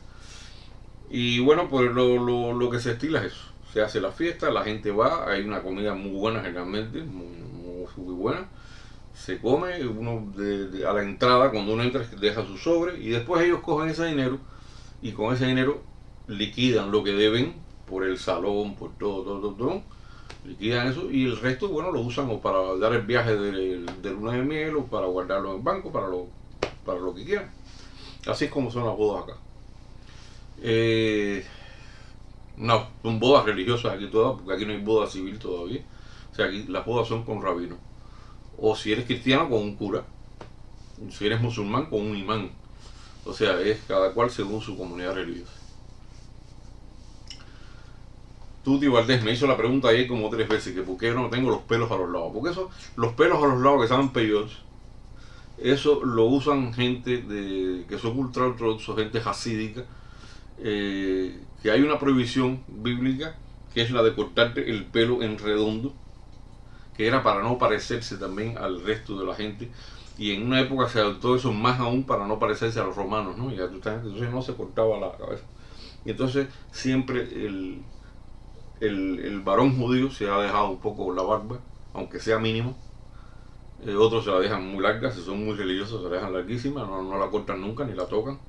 Y bueno, pues lo que se estila es eso. Se hace la fiesta, la gente va, hay una comida muy buena generalmente, muy buena. Se come, uno a la entrada, cuando uno entra, deja su sobre y después ellos cogen ese dinero y con ese dinero liquidan lo que deben por el salón, por todo, liquidan eso y el resto, bueno, lo usan o para dar el viaje de luna de miel o para guardarlo en el banco, para lo que quieran. Así es como son las bodas acá. No, son bodas religiosas aquí todas, porque aquí no hay boda civil todavía. O sea, aquí las bodas son con rabino. O si eres cristiano, con un cura. Si eres musulmán, con un imán. O sea, es cada cual según su comunidad religiosa. Tuti Valdés me hizo la pregunta ayer como 3 veces, que por qué no tengo los pelos a los lados. Porque eso, los pelos a los lados que saben peyotes, eso lo usan gente que son ultra ortodoxos, gente hasídica, que hay una prohibición bíblica, que es la de cortarte el pelo en redondo, que era para no parecerse también al resto de la gente. Y en una época se adoptó eso más aún para no parecerse a los romanos, ¿no? Y entonces no se cortaba la cabeza. Y entonces siempre el varón judío se ha dejado un poco la barba, aunque sea mínimo. Otros se la dejan muy larga, si son muy religiosos se la dejan larguísima, no la cortan nunca ni la tocan.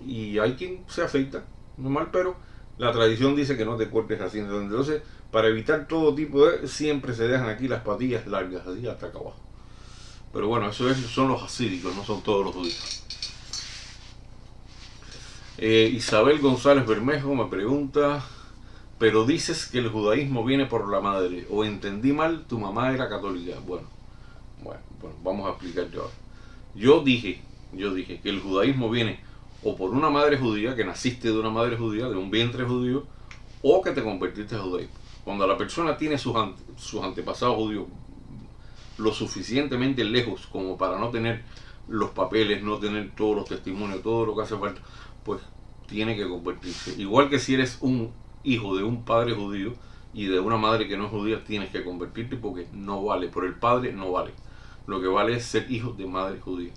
Y hay quien se afeita, normal, pero la tradición dice que no te cortes así. Entonces, para evitar todo tipo de... siempre se dejan aquí las patillas largas, así hasta acá abajo. Pero bueno, son los hasídicos, no son todos los judíos. Isabel González Bermejo me pregunta, pero dices que el judaísmo viene por la madre, o entendí mal, tu mamá era católica. Bueno, vamos a explicarte ahora. Yo dije que el judaísmo viene o por una madre judía, que naciste de una madre judía, de un vientre judío, o que te convertiste a judaísmo. Cuando la persona tiene sus antepasados judíos lo suficientemente lejos como para no tener los papeles, no tener todos los testimonios, todo lo que hace falta, pues tiene que convertirse. Igual que si eres un hijo de un padre judío y de una madre que no es judía, tienes que convertirte porque no vale, por el padre no vale. Lo que vale es ser hijo de madre judía.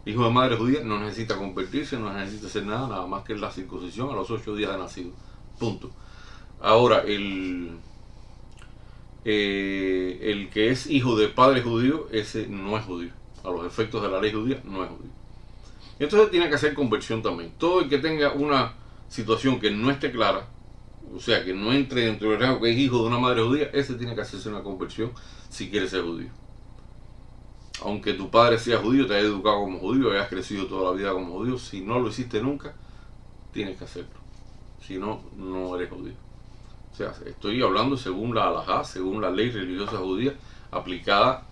Hijo de madre judía no necesita convertirse, no necesita hacer nada más que la circuncisión a los 8 días de nacido. Punto. Ahora, el que es hijo de padre judío, ese no es judío. A los efectos de la ley judía, no es judío. Entonces tiene que hacer conversión también. Todo el que tenga una situación que no esté clara, o sea, que no entre dentro del rango que es hijo de una madre judía, ese tiene que hacerse una conversión si quiere ser judío. Aunque tu padre sea judío, te haya educado como judío, hayas crecido toda la vida como judío, si no lo hiciste nunca, tienes que hacerlo. Si no, no eres judío. O sea, estoy hablando según la halajá, según la ley religiosa judía, aplicada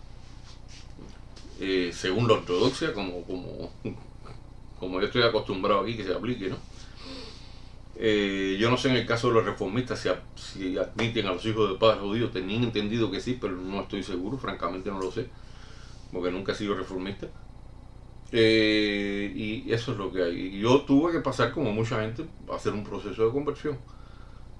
según la ortodoxia, como yo estoy acostumbrado aquí que se aplique, ¿no? Yo no sé en el caso de los reformistas si admiten a los hijos de padres judíos, tenían entendido que sí, pero no estoy seguro, francamente no lo sé, porque nunca he sido reformista. Y eso es lo que hay. Y yo tuve que pasar, como mucha gente, a hacer un proceso de conversión.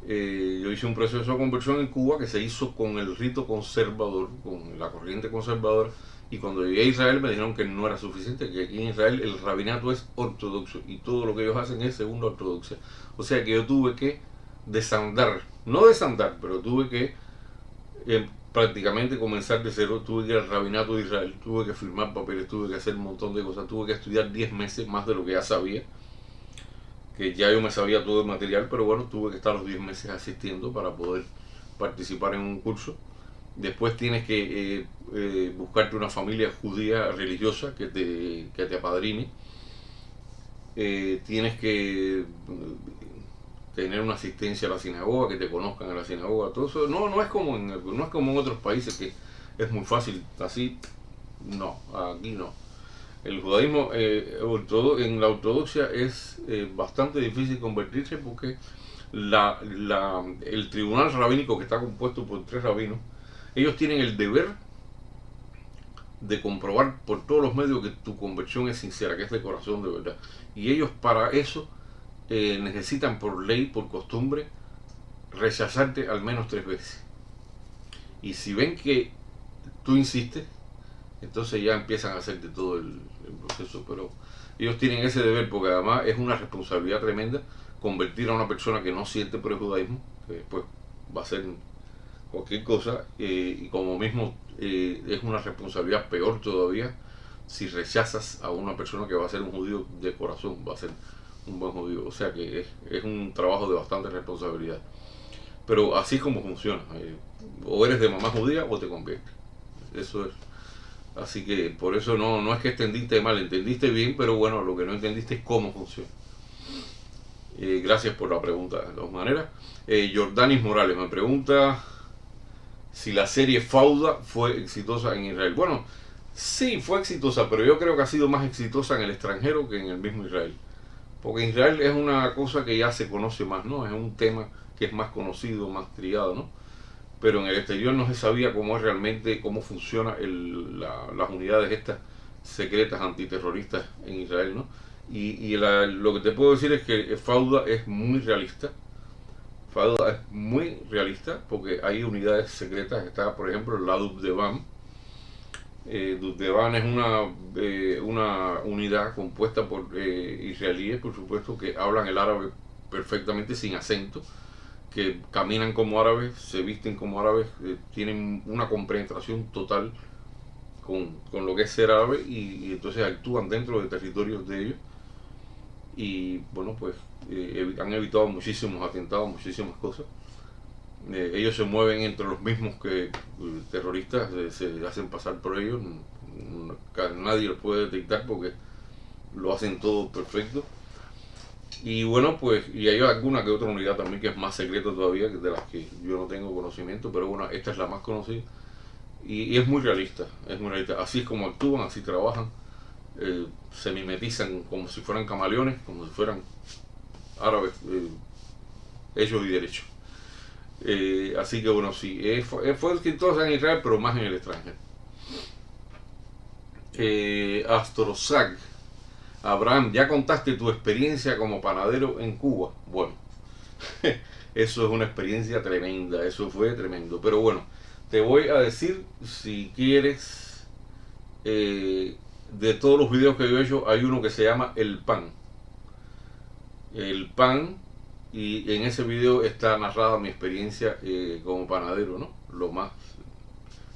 Yo hice un proceso de conversión en Cuba que se hizo con el rito conservador, con la corriente conservadora, y cuando llegué a Israel me dijeron que no era suficiente, que aquí en Israel el rabinato es ortodoxo y todo lo que ellos hacen es según la ortodoxia. O sea que yo tuve que no desandar, pero tuve que prácticamente comenzar de cero. Tuve que ir al rabinato de Israel, tuve que firmar papeles, tuve que hacer un montón de cosas, tuve que estudiar 10 meses más de lo que ya sabía, que ya yo me sabía todo el material, pero bueno, tuve que estar los 10 meses asistiendo para poder participar en un curso. Después tienes que buscarte una familia judía religiosa que te apadrine. Tienes que tener una asistencia a la sinagoga, que te conozcan en la sinagoga, todo eso. No es como en otros países que es muy fácil, así no, aquí no. El judaísmo en la ortodoxia es bastante difícil convertirse porque el tribunal rabínico, que está compuesto por 3 rabinos, ellos tienen el deber de comprobar por todos los medios que tu conversión es sincera, que es de corazón de verdad. Y ellos para eso necesitan por ley, por costumbre, rechazarte al menos 3 veces. Y si ven que tú insistes, entonces ya empiezan a hacerte todo el proceso. Pero ellos tienen ese deber porque además es una responsabilidad tremenda convertir a una persona que no siente por el judaísmo, que después va a ser cualquier cosa, y como mismo es una responsabilidad peor todavía si rechazas a una persona que va a ser un judío de corazón, va a ser un buen judío. O sea que es un trabajo de bastante responsabilidad. Pero así es como funciona. O eres de mamá judía o te conviertes. Eso es. Así que por eso no es que entendiste mal, entendiste bien, pero bueno, lo que no entendiste es cómo funciona. Gracias por la pregunta, de todas maneras. Jordanis Morales me pregunta si la serie Fauda fue exitosa en Israel. Bueno, sí, fue exitosa, pero yo creo que ha sido más exitosa en el extranjero que en el mismo Israel. Porque Israel es una cosa que ya se conoce más, ¿no? Es un tema que es más conocido, más triado, ¿no? Pero en el exterior no se sabía cómo es realmente, cómo funciona las unidades estas secretas antiterroristas en Israel, ¿no? Lo que te puedo decir es que Fauda es muy realista. Fauda es muy realista porque hay unidades secretas. Está, por ejemplo, la Dubdevan. Dubdevan es una unidad compuesta por israelíes, por supuesto, que hablan el árabe perfectamente sin acento, que caminan como árabes, se visten como árabes, tienen una compenetración total con lo que es ser árabe y entonces actúan dentro de territorios de ellos y bueno pues han evitado muchísimos atentados, muchísimas cosas. Ellos se mueven entre los mismos que terroristas, se hacen pasar por ellos, nadie los puede detectar porque lo hacen todo perfecto. Y bueno, pues, y hay alguna que otra unidad también que es más secreta todavía, de las que yo no tengo conocimiento, pero bueno, esta es la más conocida. Y es muy realista, es muy realista. Así es como actúan, así trabajan, se mimetizan como si fueran camaleones, como si fueran árabes, hechos y derechos. Así que bueno, sí, fue exitosa en Israel, pero más en el extranjero. Astrozag. Abraham, ¿ya contaste tu experiencia como panadero en Cuba? Bueno, eso es una experiencia tremenda, eso fue tremendo. Pero bueno, te voy a decir, si quieres, de todos los videos que yo he hecho, hay uno que se llama El Pan. El Pan, y en ese video está narrada mi experiencia como panadero, ¿no?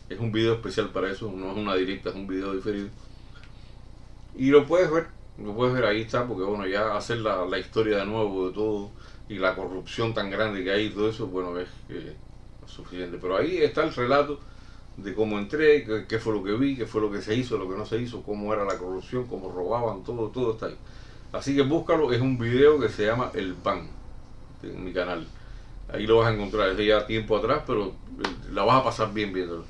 Es un video especial para eso, no es una directa, es un video diferido. Y lo puedes ver, ahí está, porque bueno, ya hacer la historia de nuevo de todo y la corrupción tan grande que hay y todo eso, bueno, es suficiente. Pero ahí está el relato de cómo entré, qué fue lo que vi, qué fue lo que se hizo, lo que no se hizo, cómo era la corrupción, cómo robaban, todo está ahí. Así que búscalo, es un video que se llama El Pan, en mi canal. Ahí lo vas a encontrar, es de ya tiempo atrás, pero la vas a pasar bien viéndolo.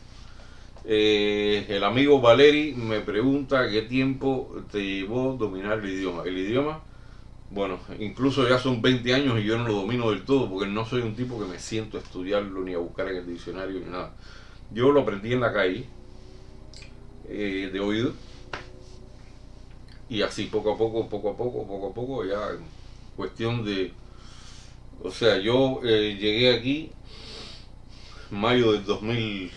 El amigo Valeri me pregunta qué tiempo te llevó dominar el idioma. El idioma, bueno, incluso ya son 20 años y yo no lo domino del todo porque no soy un tipo que me siento a estudiarlo ni a buscar en el diccionario ni nada. Yo lo aprendí en la calle, de oído, y así poco a poco, ya en cuestión de... O sea, yo llegué aquí en mayo del 2001.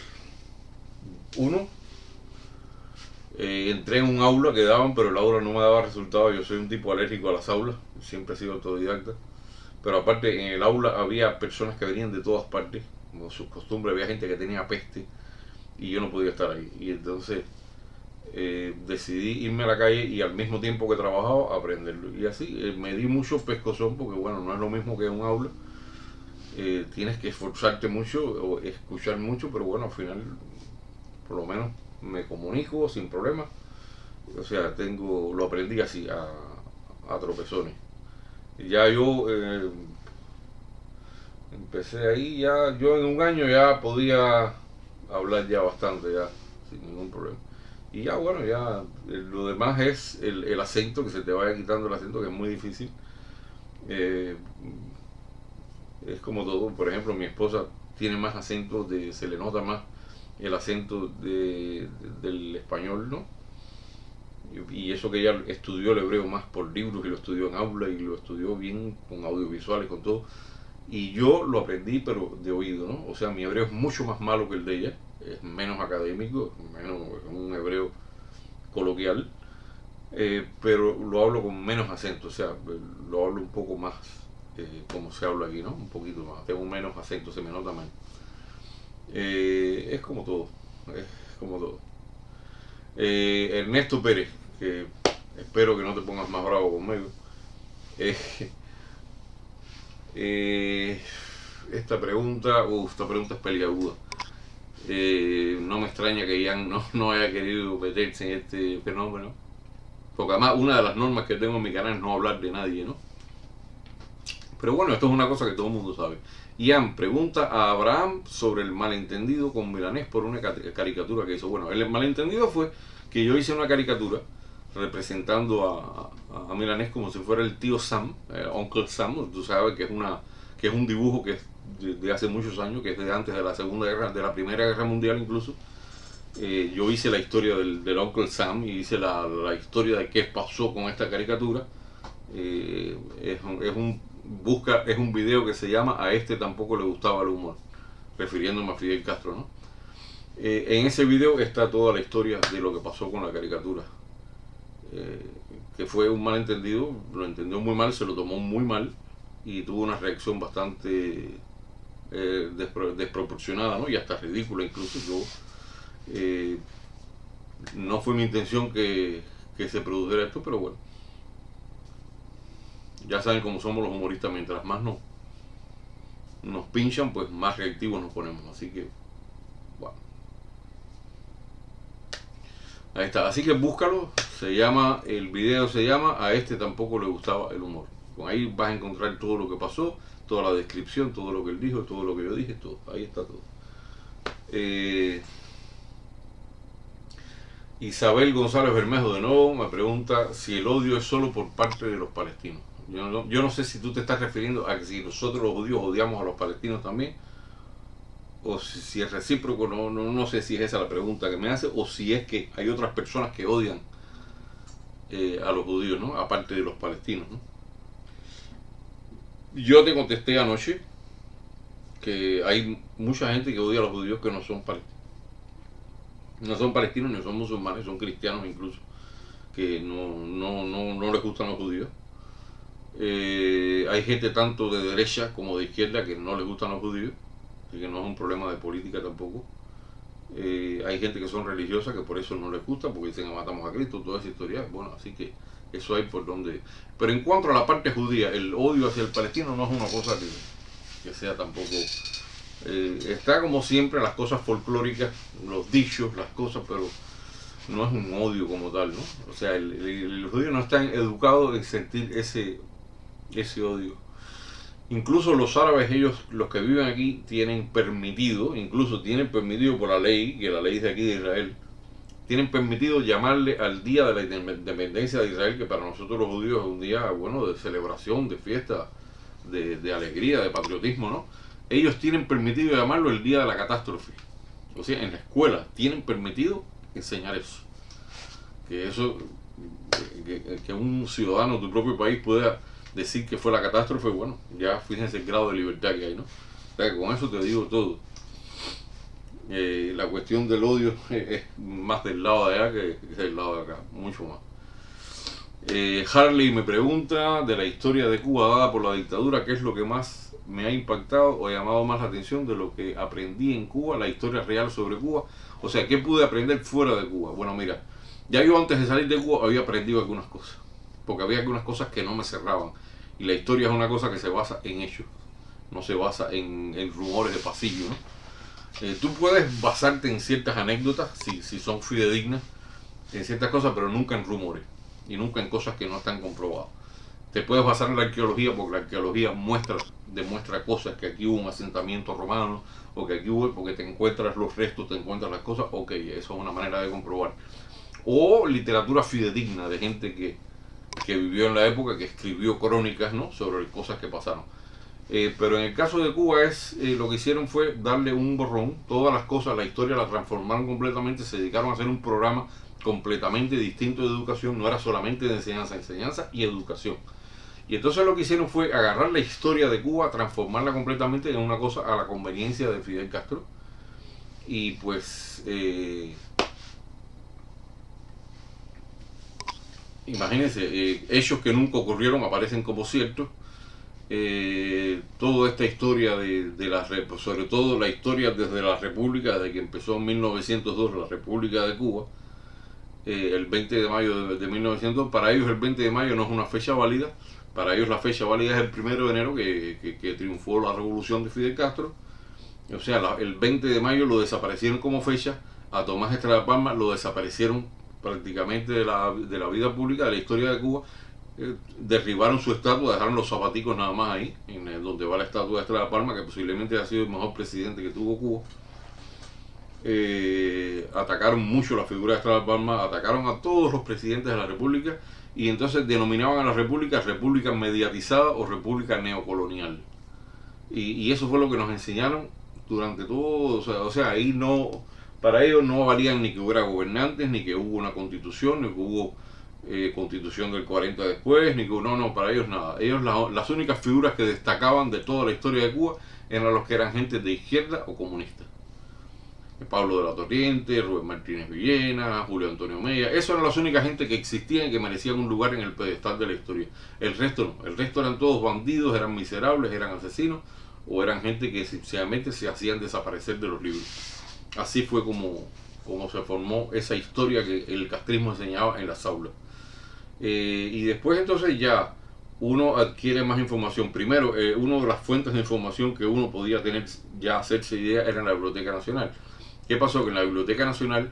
Entré en un aula que daban, pero el aula no me daba resultados. Yo soy un tipo alérgico a las aulas, siempre he sido autodidacta. Pero aparte, en el aula había personas que venían de todas partes, como sus costumbres, había gente que tenía peste y yo no podía estar ahí. Y entonces decidí irme a la calle y al mismo tiempo que trabajaba, aprenderlo. Y así me di mucho pescozón, porque bueno, no es lo mismo que un aula. Tienes que esforzarte mucho o escuchar mucho, pero bueno, al final, por lo menos me comunico sin problema. O sea, lo aprendí así, a tropezones. Y ya yo empecé ahí, yo en un año ya podía hablar ya bastante, ya, sin ningún problema. Y ya bueno, ya lo demás es el acento, que se te vaya quitando el acento, que es muy difícil. Eh, es como todo, por ejemplo, mi esposa tiene más acento, se le nota más el acento del español, ¿no? Y eso que ella estudió el hebreo más por libros y lo estudió en aula y lo estudió bien con audiovisuales, con todo. Y yo lo aprendí pero de oído, ¿no? O sea, mi hebreo es mucho más malo que el de ella, es menos académico, menos un hebreo coloquial, pero lo hablo con menos acento, o sea, lo hablo un poco más como se habla aquí, ¿no? Un poquito más, tengo menos acento, se me nota menos. Es como todo, es como todo. Ernesto Pérez, que espero que no te pongas más bravo conmigo. Eh, eh, esta pregunta es peliaguda. No me extraña que Ian no haya querido meterse en este fenómeno. Porque además una de las normas que tengo en mi canal es no hablar de nadie, ¿no? Pero bueno, esto es una cosa que todo el mundo sabe. Ian pregunta a Abraham sobre el malentendido con Milanés por una caricatura que hizo. Bueno, el malentendido fue que yo hice una caricatura representando a Milanés como si fuera el tío Sam, Uncle Sam. Tú sabes que es un dibujo que es de hace muchos años, que es de antes de la Segunda Guerra, de la Primera Guerra Mundial incluso. Yo hice la historia del Uncle Sam y hice la historia de qué pasó con esta caricatura. Es un video que se llama A este tampoco le gustaba el humor, refiriéndome a Fidel Castro, ¿no? En ese video está toda la historia de lo que pasó con la caricatura, eh, que fue un malentendido, lo entendió muy mal, se lo tomó muy mal y tuvo una reacción bastante desproporcionada, ¿no? Y hasta ridícula incluso. Eh, no fue mi intención que se produjera esto, pero bueno, ya saben cómo somos los humoristas, mientras más nos pinchan, pues más reactivos nos ponemos. Así que, bueno, ahí está. Así que búscalo. El video se llama A este tampoco le gustaba el humor. Con ahí vas a encontrar todo lo que pasó, toda la descripción, todo lo que él dijo, todo lo que yo dije, todo. Ahí está todo. Isabel González Bermejo de nuevo me pregunta si el odio es solo por parte de los palestinos. Yo no sé si tú te estás refiriendo a que si nosotros los judíos odiamos a los palestinos también, o si es recíproco, no sé si es esa la pregunta que me hace, o si es que hay otras personas que odian a los judíos, ¿no? Aparte de los palestinos, ¿no? Yo te contesté anoche que hay mucha gente que odia a los judíos que no son palestinos. No son palestinos ni son musulmanes, son cristianos incluso, que no les gustan los judíos. Hay gente tanto de derecha como de izquierda que no les gustan los judíos, así que no es un problema de política tampoco. Hay gente que son religiosas que por eso no les gusta, porque dicen que matamos a Cristo, toda esa historia. Bueno, así que eso hay por donde. Pero en cuanto a la parte judía, el odio hacia el palestino no es una cosa que sea tampoco. Está como siempre las cosas folclóricas, los dichos, las cosas, pero no es un odio como tal, ¿no? O sea, los judíos no están educados en sentir ese odio. Incluso los árabes, ellos, los que viven aquí, tienen permitido por la ley, que la ley de aquí de Israel, tienen permitido llamarle al día de la independencia de Israel, que para nosotros los judíos es un día, bueno, de celebración, de fiesta, de alegría, de patriotismo, ¿no? Ellos tienen permitido llamarlo el día de la catástrofe. O sea, en la escuela tienen permitido enseñar eso. Que un ciudadano de tu propio país pueda decir que fue la catástrofe, bueno, ya fíjense el grado de libertad que hay, ¿no? O sea, que con eso te digo todo. La cuestión del odio es más del lado de allá que del lado de acá, mucho más. Harley me pregunta de la historia de Cuba dada por la dictadura, ¿qué es lo que más me ha impactado o llamado más la atención de lo que aprendí en Cuba, la historia real sobre Cuba? O sea, ¿qué pude aprender fuera de Cuba? Bueno, mira, ya yo antes de salir de Cuba había aprendido algunas cosas, porque había algunas cosas que no me cerraban. Y la historia es una cosa que se basa en hechos, no se basa en rumores de pasillo, ¿no? Tú puedes basarte en ciertas anécdotas, si son fidedignas, en ciertas cosas, pero nunca en rumores y nunca en cosas que no están comprobadas. Te puedes basar en la arqueología porque la arqueología demuestra cosas, que aquí hubo un asentamiento romano, o que aquí hubo, porque te encuentras los restos, te encuentras las cosas, ok, eso es una manera de comprobar. o literatura fidedigna de gente que vivió en la época, que escribió crónicas, ¿no?, sobre cosas que pasaron. Pero en el caso de Cuba lo que hicieron fue darle un borrón, todas las cosas, la historia la transformaron completamente, se dedicaron a hacer un programa completamente distinto de educación, no era solamente de enseñanza, enseñanza y educación. Y entonces lo que hicieron fue agarrar la historia de Cuba, transformarla completamente en una cosa a la conveniencia de Fidel Castro. Y pues, imagínense, hechos que nunca ocurrieron aparecen como ciertos. Toda esta historia sobre todo la historia desde la República, desde que empezó en 1902 la República de Cuba, el 20 de mayo de 1900, para ellos el 20 de mayo no es una fecha válida, para ellos la fecha válida es el 1 de enero que triunfó la revolución de Fidel Castro. O sea, el 20 de mayo lo desaparecieron como fecha, a Tomás Estrada Palma lo desaparecieron prácticamente de la vida pública, de la historia de Cuba. Derribaron su estatua, dejaron los zapaticos nada más ahí, donde va la estatua de Estrada Palma, que posiblemente ha sido el mejor presidente que tuvo Cuba. Atacaron mucho la figura de Estrada Palma, atacaron a todos los presidentes de la República y entonces denominaban a la República República mediatizada o República neocolonial. Y eso fue lo que nos enseñaron durante todo, o sea, ahí no, para ellos no valían ni que hubiera gobernantes, ni que hubo una constitución, ni que hubo constitución del 40 después, ni que no, para ellos nada. Ellos las únicas figuras que destacaban de toda la historia de Cuba eran los que eran gente de izquierda o comunista. Pablo de la Torriente, Rubén Martínez Villena, Julio Antonio Mella, esas eran las únicas gente que existían y que merecían un lugar en el pedestal de la historia. El resto no, el resto eran todos bandidos, eran miserables, eran asesinos o eran gente que sencillamente se hacían desaparecer de los libros. Así fue como se formó esa historia que el castrismo enseñaba en las aulas. Y después entonces ya uno adquiere más información. Primero, una de las fuentes de información que uno podía tener, ya hacerse idea, era en la Biblioteca Nacional. ¿Qué pasó? Que en la Biblioteca Nacional,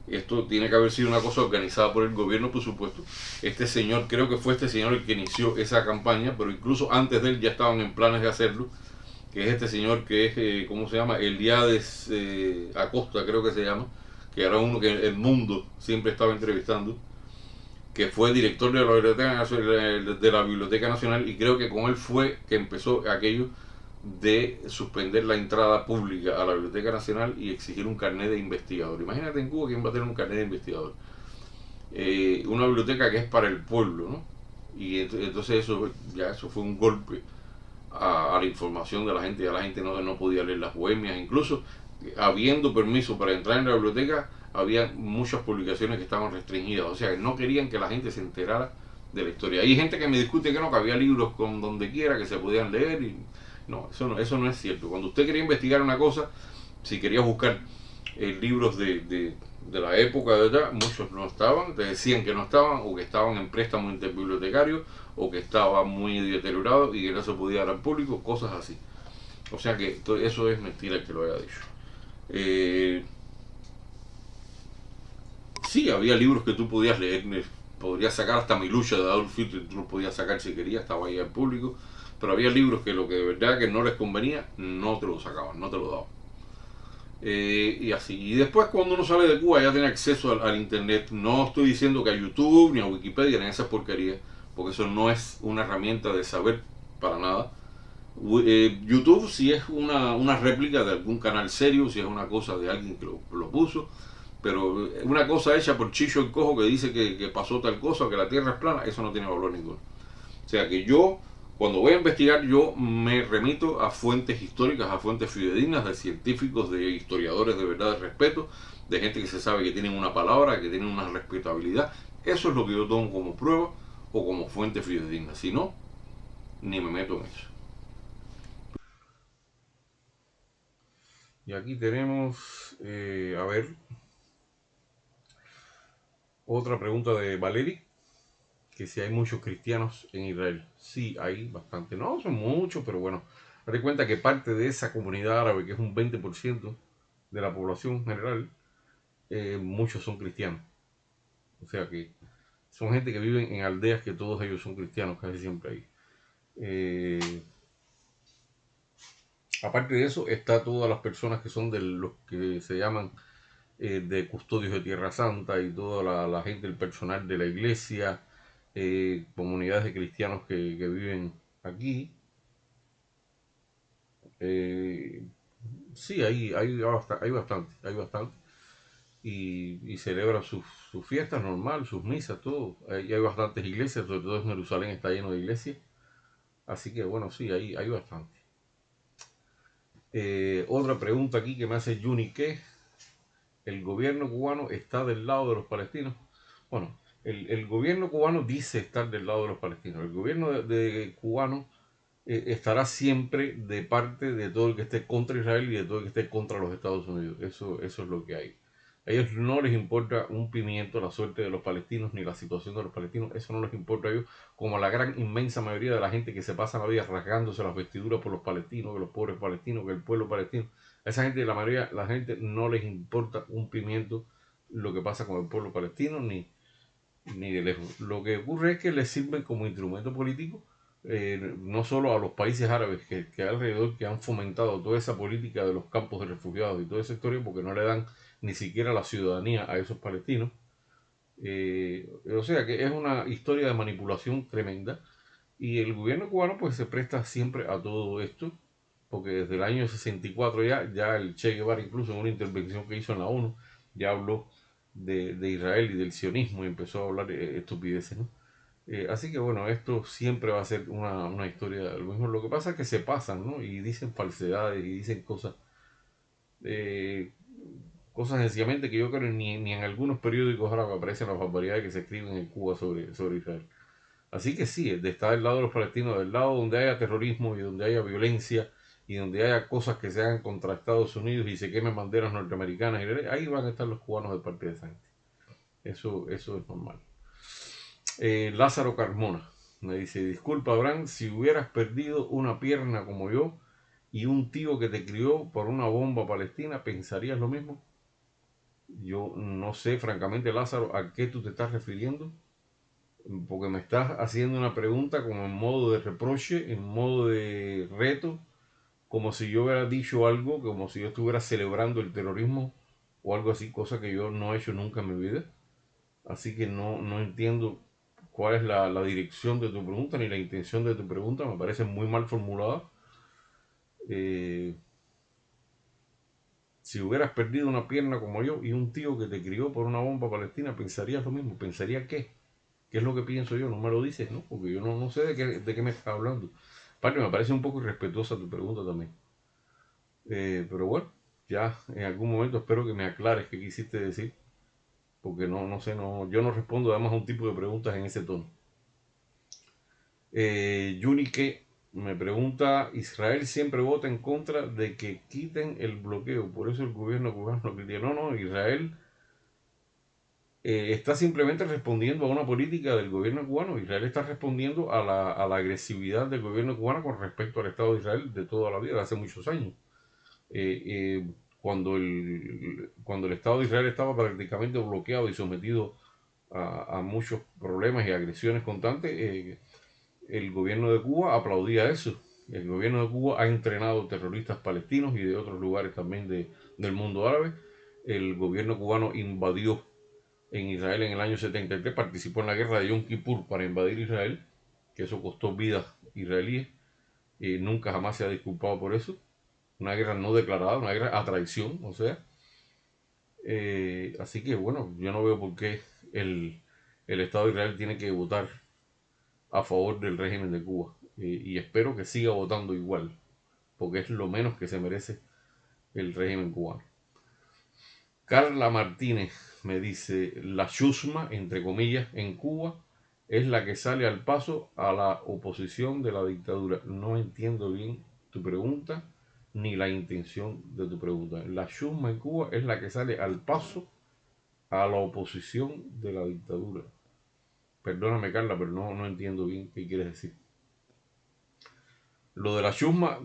esto tiene que haber sido una cosa organizada por el gobierno, por supuesto. Este señor, creo que fue este señor el que inició esa campaña, pero incluso antes de él ya estaban en planes de hacerlo, que es este señor que es, ¿cómo se llama? Eliades Acosta, creo que se llama, que era uno que el mundo siempre estaba entrevistando, que fue director de la Biblioteca Nacional, y creo que con él fue que empezó aquello de suspender la entrada pública a la Biblioteca Nacional y exigir un carnet de investigador. Imagínate en Cuba quién va a tener un carnet de investigador. Una biblioteca que es para el pueblo, ¿no? Y entonces eso fue un golpe a la información de la gente. Ya la gente no podía leer las bohemias. Incluso habiendo permiso para entrar en la biblioteca, había muchas publicaciones que estaban restringidas. O sea, que no querían que la gente se enterara de la historia. Hay gente que me discute que no, que había libros con donde quiera que se podían leer y no, eso no es cierto. Cuando usted quería investigar una cosa, si quería buscar libros de la época de allá, muchos no estaban, te decían que no estaban, o que estaban en préstamo interbibliotecario, o que estaba muy deteriorado y que no se podía dar al público, cosas así. O sea que eso es mentira el que lo haya dicho. Sí, había libros que tú podías leer, podrías sacar hasta Mi lucha de Adolf Hitler, tú lo podías sacar si querías, estaba ahí al público, pero había libros que lo que de verdad que no les convenía, no te lo sacaban, no te lo daban. Y así. Y después cuando uno sale de Cuba ya tiene acceso al internet. No estoy diciendo que a YouTube ni a Wikipedia ni a esas porquerías, porque eso no es una herramienta de saber para nada. YouTube si es una réplica de algún canal serio, si es una cosa de alguien que lo puso, pero una cosa hecha por Chicho el Cojo que dice que pasó tal cosa, que la Tierra es plana, eso no tiene valor ninguno. O sea que yo, cuando voy a investigar, yo me remito a fuentes históricas, a fuentes fidedignas de científicos, de historiadores de verdad, de respeto, de gente que se sabe que tienen una palabra, que tienen una respetabilidad. Eso es lo que yo tomo como prueba o como fuente fidedigna. Si no, ni me meto en eso. Y aquí tenemos, a ver, otra pregunta de Valeri, que si hay muchos cristianos en Israel. Sí, hay bastante. No son muchos, pero bueno, date cuenta que parte de esa comunidad árabe, que es un 20% de la población general, muchos son cristianos. O sea que son gente que viven en aldeas que todos ellos son cristianos, casi siempre ahí. Aparte de eso, está todas las personas que son de los que se llaman de custodios de Tierra Santa y toda la gente, el personal de la iglesia, comunidades de cristianos que viven aquí. Eh, sí, hay bastante. Y celebran sus fiestas normal, sus misas, todo. Hay bastantes iglesias, sobre todo en Jerusalén está lleno de iglesias. Así que bueno, sí, hay bastante. Otra pregunta aquí que me hace Juni, ¿qué? ¿El gobierno cubano está del lado de los palestinos? Bueno, el gobierno cubano dice estar del lado de los palestinos. El gobierno de cubano estará siempre de parte de todo el que esté contra Israel y de todo el que esté contra los Estados Unidos. Eso es lo que hay. A ellos no les importa un pimiento la suerte de los palestinos ni la situación de los palestinos. Eso no les importa a ellos, como a la gran inmensa mayoría de la gente que se pasa la vida rasgándose las vestiduras por los palestinos, que los pobres palestinos, que el pueblo palestino. A esa gente, la mayoría, la gente no les importa un pimiento lo que pasa con el pueblo palestino ni de lejos. Lo que ocurre es que les sirven como instrumento político, no solo a los países árabes que alrededor, que han fomentado toda esa política de los campos de refugiados y toda esa historia, porque no le dan ni siquiera la ciudadanía a esos palestinos. O sea que es una historia de manipulación tremenda y el gobierno cubano pues se presta siempre a todo esto, porque desde el año 64 ya el Che Guevara incluso en una intervención que hizo en la ONU ya habló de Israel y del sionismo y empezó a hablar estupideces, ¿no? Así que bueno, esto siempre va a ser una historia de lo mismo. Lo que pasa es que se pasan, ¿no? Y dicen falsedades y dicen eh, cosas sencillamente que yo creo ni en algunos periódicos ahora aparecen las barbaridades que se escriben en Cuba sobre Israel. Así que sí, de estar del lado de los palestinos, del lado donde haya terrorismo y donde haya violencia y donde haya cosas que se hagan contra Estados Unidos y se quemen banderas norteamericanas, ahí van a estar los cubanos de parte de esa gente. Eso es normal. Lázaro Carmona me dice, disculpa Abraham, si hubieras perdido una pierna como yo y un tío que te crió por una bomba palestina, ¿pensarías lo mismo? Yo no sé, francamente, Lázaro, a qué tú te estás refiriendo, porque me estás haciendo una pregunta como en modo de reproche, en modo de reto, como si yo hubiera dicho algo, como si yo estuviera celebrando el terrorismo o algo así, cosa que yo no he hecho nunca en mi vida. Así que no entiendo cuál es la dirección de tu pregunta ni la intención de tu pregunta, me parece muy mal formulada. Eh, si hubieras perdido una pierna como yo y un tío que te crió por una bomba palestina, ¿pensarías lo mismo? ¿Pensaría qué? ¿Qué es lo que pienso yo? No me lo dices, ¿no? Porque yo no sé de qué me estás hablando. Aparte, me parece un poco irrespetuosa tu pregunta también. Pero bueno, ya en algún momento espero que me aclares qué quisiste decir. Porque no sé, yo no respondo además a un tipo de preguntas en ese tono. Yunike me pregunta, Israel siempre vota en contra de que quiten el bloqueo, por eso el gobierno cubano lo critica. No, Israel está simplemente respondiendo a una política del gobierno cubano. Israel está respondiendo a la agresividad del gobierno cubano con respecto al Estado de Israel de toda la vida, de hace muchos años. Eh, eh, cuando el Estado de Israel estaba prácticamente bloqueado y sometido a muchos problemas y agresiones constantes, el gobierno de Cuba aplaudía eso. El gobierno de Cuba ha entrenado terroristas palestinos y de otros lugares también del mundo árabe. El gobierno cubano invadió en Israel en el año 73, participó en la guerra de Yom Kippur para invadir Israel, que eso costó vidas israelíes. Nunca jamás se ha disculpado por eso. Una guerra no declarada, una guerra a traición, o sea. Así que bueno, yo no veo por qué el Estado de Israel tiene que votar a favor del régimen de Cuba. Y espero que siga votando igual, porque es lo menos que se merece el régimen cubano. Carla Martínez me dice, la chusma, entre comillas, en Cuba es la que sale al paso a la oposición de la dictadura. No entiendo bien tu pregunta ni la intención de tu pregunta. La chusma en Cuba es la que sale al paso a la oposición de la dictadura. Perdóname Carla, pero no entiendo bien qué quieres decir. Lo de la chusma,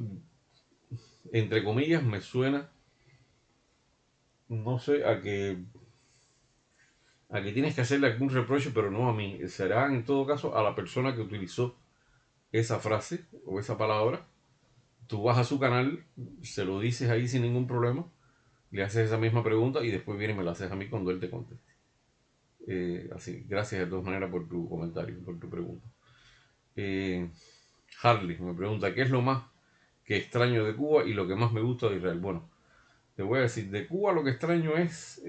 entre comillas, me suena, no sé, a que tienes que hacerle algún reproche, pero no a mí. Será en todo caso a la persona que utilizó esa frase o esa palabra. Tú vas a su canal, se lo dices ahí sin ningún problema le haces esa misma pregunta y después viene y me la haces a mí cuando él te conteste. Así, gracias de todas maneras por tu comentario, por tu pregunta. Eh, Harley me pregunta, ¿qué es lo más que extraño de Cuba y lo que más me gusta de Israel? Bueno, te voy a decir, de Cuba lo que extraño es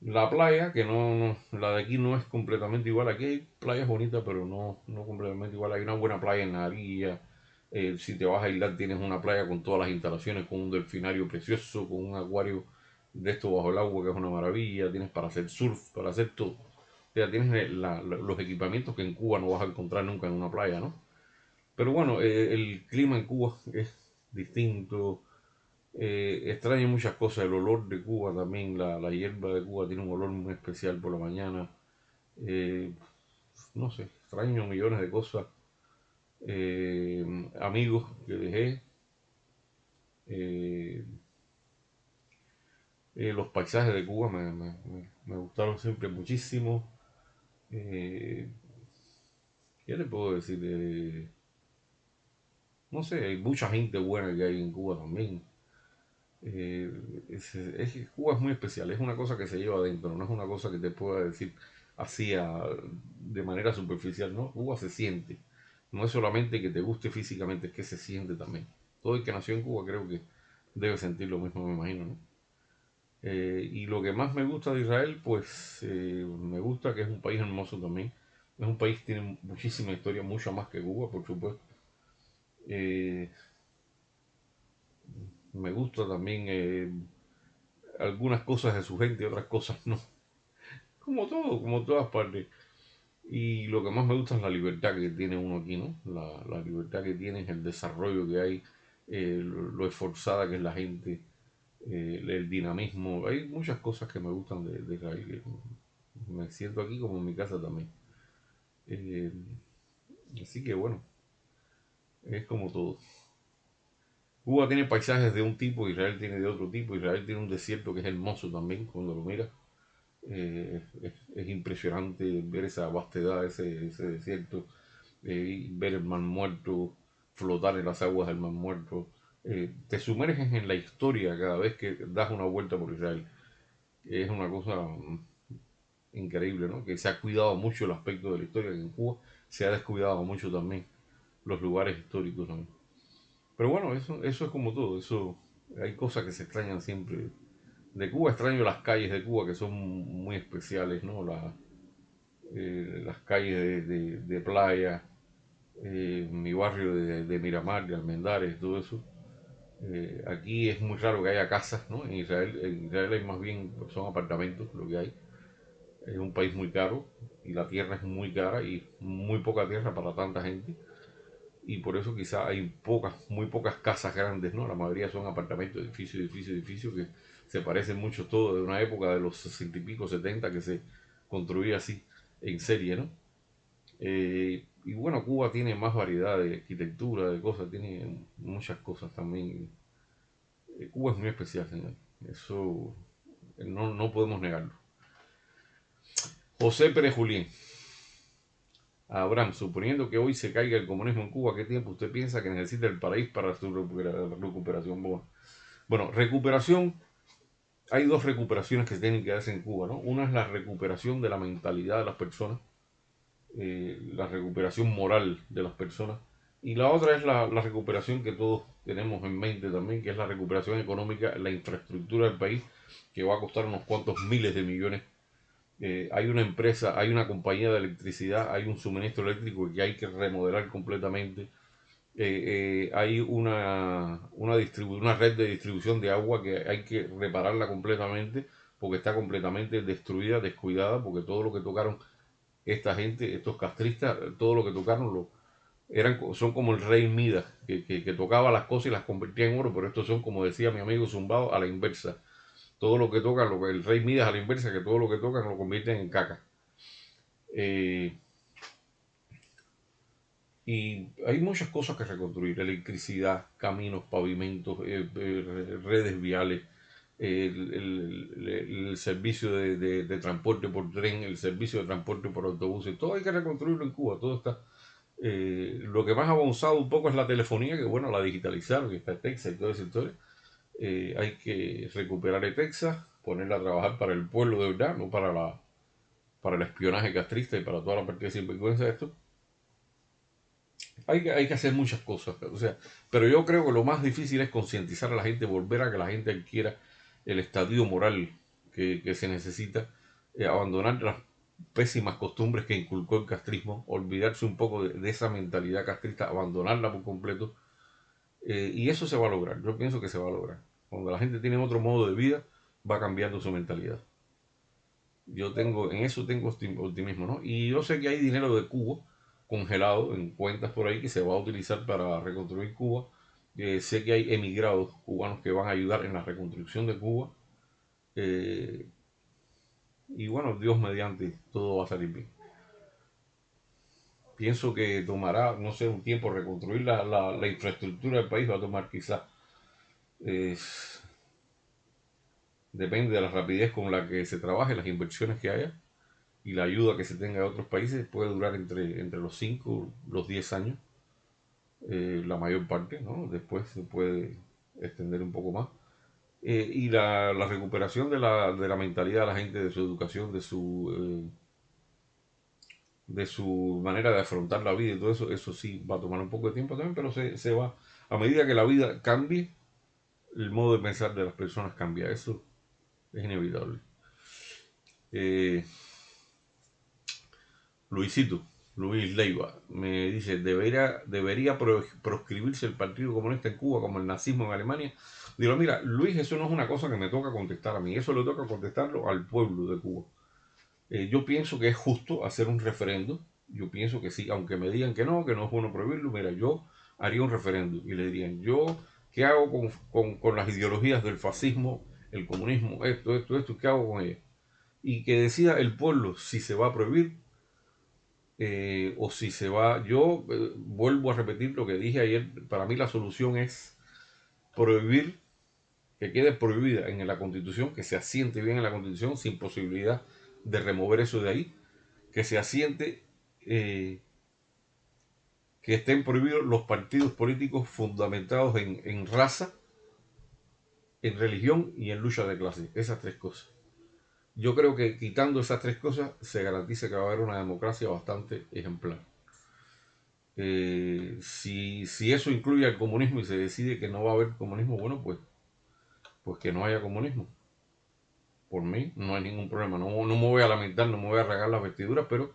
la playa, que la de aquí no es completamente igual. Aquí hay playas bonitas, pero no completamente igual. Hay una buena playa en Narilla. Si te vas a aislar, tienes una playa con todas las instalaciones, con un delfinario precioso, con un acuario de esto bajo el agua, que es una maravilla. Tienes para hacer surf, para hacer todo. O sea, tienes los equipamientos que en Cuba no vas a encontrar nunca en una playa, ¿no? Pero bueno, el clima en Cuba es distinto. Extraño muchas cosas, el olor de Cuba también, la hierba de Cuba tiene un olor muy especial por la mañana. Eh, no sé, extraño millones de cosas. Amigos que dejé, eh, los paisajes de Cuba me gustaron siempre muchísimo. Eh, ¿Qué le puedo decir? No sé, hay mucha gente buena que hay en Cuba también. Eh, que Cuba es muy especial, es una cosa que se lleva adentro, no es una cosa que te pueda decir así de manera superficial, ¿no? Cuba se siente, no es solamente que te guste físicamente, es que se siente también. Todo el que nació en Cuba creo que debe sentir lo mismo, me imagino, ¿no? Y lo que más me gusta de Israel, pues me gusta que es un país hermoso también. Es un país que tiene muchísima historia, mucho más que Cuba, por supuesto. Eh, Me gusta también algunas cosas de su gente, otras cosas no. Como todo, como todas partes. Y lo que más me gusta es la libertad que tiene uno aquí, ¿no? La libertad que tiene, el desarrollo que hay, lo esforzada que es la gente, el dinamismo. Hay muchas cosas que me gustan de Israel. Me siento aquí como en mi casa también. Eh, Así que bueno, es como todo. Cuba tiene paisajes de un tipo, Israel tiene de otro tipo. Israel tiene un desierto que es hermoso también cuando lo miras. Es impresionante ver esa vastedad, ese desierto, ver el mar muerto, flotar en las aguas del mar muerto. Te sumerges en la historia cada vez que das una vuelta por Israel. Es una cosa increíble, ¿no? Que se ha cuidado mucho el aspecto de la historia, que en Cuba se ha descuidado mucho también los lugares históricos también. Pero bueno, eso es como todo, eso hay cosas que se extrañan siempre. De Cuba extraño las calles de Cuba que son muy especiales, ¿no? Las calles de playa, mi barrio de Miramar, de Almendares, todo eso. Aquí es muy raro que haya casas, ¿no? En Israel hay más bien, son apartamentos lo que hay. Es un país muy caro y la tierra es muy cara y muy poca tierra para tanta gente. Y por eso quizá hay muy pocas casas grandes, ¿no? La mayoría son apartamentos, edificios que se parecen mucho todos de una época de los 60 y pico, 70 que se construía así en serie, ¿no? Y bueno, Cuba tiene más variedad de arquitectura, de cosas, tiene muchas cosas también. Cuba es muy especial, señor. Eso no podemos negarlo. José Pérez Julián. Abraham, suponiendo que hoy se caiga el comunismo en Cuba, ¿qué tiempo usted piensa que necesita el país para su recuperación? Bueno, recuperación, hay dos recuperaciones que se tienen que hacer en Cuba, ¿no? Una es la recuperación de la mentalidad de las personas, la recuperación moral de las personas, y la otra es la recuperación que todos tenemos en mente también, que es la recuperación económica, la infraestructura del país, que va a costar unos cuantos miles de millones. Hay una empresa, hay una compañía de electricidad, hay un suministro eléctrico que hay que remodelar completamente. Hay una red de distribución de agua que hay que repararla completamente porque está completamente destruida, descuidada, porque todo lo que tocaron esta gente, estos castristas, todo lo que tocaron son como el rey Midas, que tocaba las cosas y las convertía en oro, pero estos son, como decía mi amigo Zumbado, a la inversa. Todo lo que tocan, el rey Midas a la inversa, que todo lo que tocan lo convierten en caca. Eh, y hay muchas cosas que reconstruir, electricidad, caminos, pavimentos, redes viales, el servicio de transporte por tren, el servicio de transporte por autobuses, todo hay que reconstruirlo en Cuba, todo está. Lo que más ha avanzado un poco es la telefonía, que bueno, la digitalizaron, que está Texas y toda esa historia, Hay que recuperar a Texas, ponerla a trabajar para el pueblo de verdad, no para el espionaje castrista y para toda la partida de sinvergüenza de esto. Hay que hacer muchas cosas, o sea, pero yo creo que lo más difícil es concientizar a la gente, volver a que la gente adquiera el estadio moral que se necesita, abandonar las pésimas costumbres que inculcó el castrismo, olvidarse un poco de esa mentalidad castrista, abandonarla por completo, y eso se va a lograr, yo pienso que se va a lograr. Cuando la gente tiene otro modo de vida, va cambiando su mentalidad. En eso tengo optimismo, ¿no? Y yo sé que hay dinero de Cuba congelado en cuentas por ahí que se va a utilizar para reconstruir Cuba. Sé que hay emigrados cubanos que van a ayudar en la reconstrucción de Cuba. Eh, y bueno, Dios mediante, todo va a salir bien. Pienso que tomará, no sé, un tiempo reconstruir la infraestructura del país, va a tomar quizás, eh, depende de la rapidez con la que se trabaje, las inversiones que haya y la ayuda que se tenga de otros países, puede durar entre los 5 los 10 años, la mayor parte, ¿no? Después se puede extender un poco más. Y la recuperación de la mentalidad de la gente, de su educación, de su manera de afrontar la vida y todo eso, eso sí va a tomar un poco de tiempo también, pero se va, a medida que la vida cambie, el modo de pensar de las personas cambia, eso es inevitable. Eh, Luisito, Luis Leiva, me dice, debería proscribirse el Partido Comunista en Cuba como el nazismo en Alemania. Digo, mira, Luis, eso no es una cosa que me toca contestar a mí, eso le toca contestarlo al pueblo de Cuba. Yo pienso que es justo hacer un referendo, yo pienso que sí, aunque me digan que no es bueno prohibirlo, mira, yo haría un referendo y le dirían, yo, ¿qué hago con las ideologías del fascismo, el comunismo, esto, qué hago con ellas? Y que decida el pueblo si se va a prohibir o si se va. Yo vuelvo a repetir lo que dije ayer, para mí la solución es prohibir, que quede prohibida en la Constitución, que se asiente bien en la Constitución sin posibilidad de remover eso de ahí, que se asiente, eh, que estén prohibidos los partidos políticos fundamentados en raza, en religión y en lucha de clase, esas tres cosas. Yo creo que quitando esas tres cosas se garantiza que va a haber una democracia bastante ejemplar. Si eso incluye al comunismo y se decide que no va a haber comunismo, bueno, pues que no haya comunismo. Por mí no hay ningún problema. No me voy a lamentar, no me voy a regar las vestiduras, pero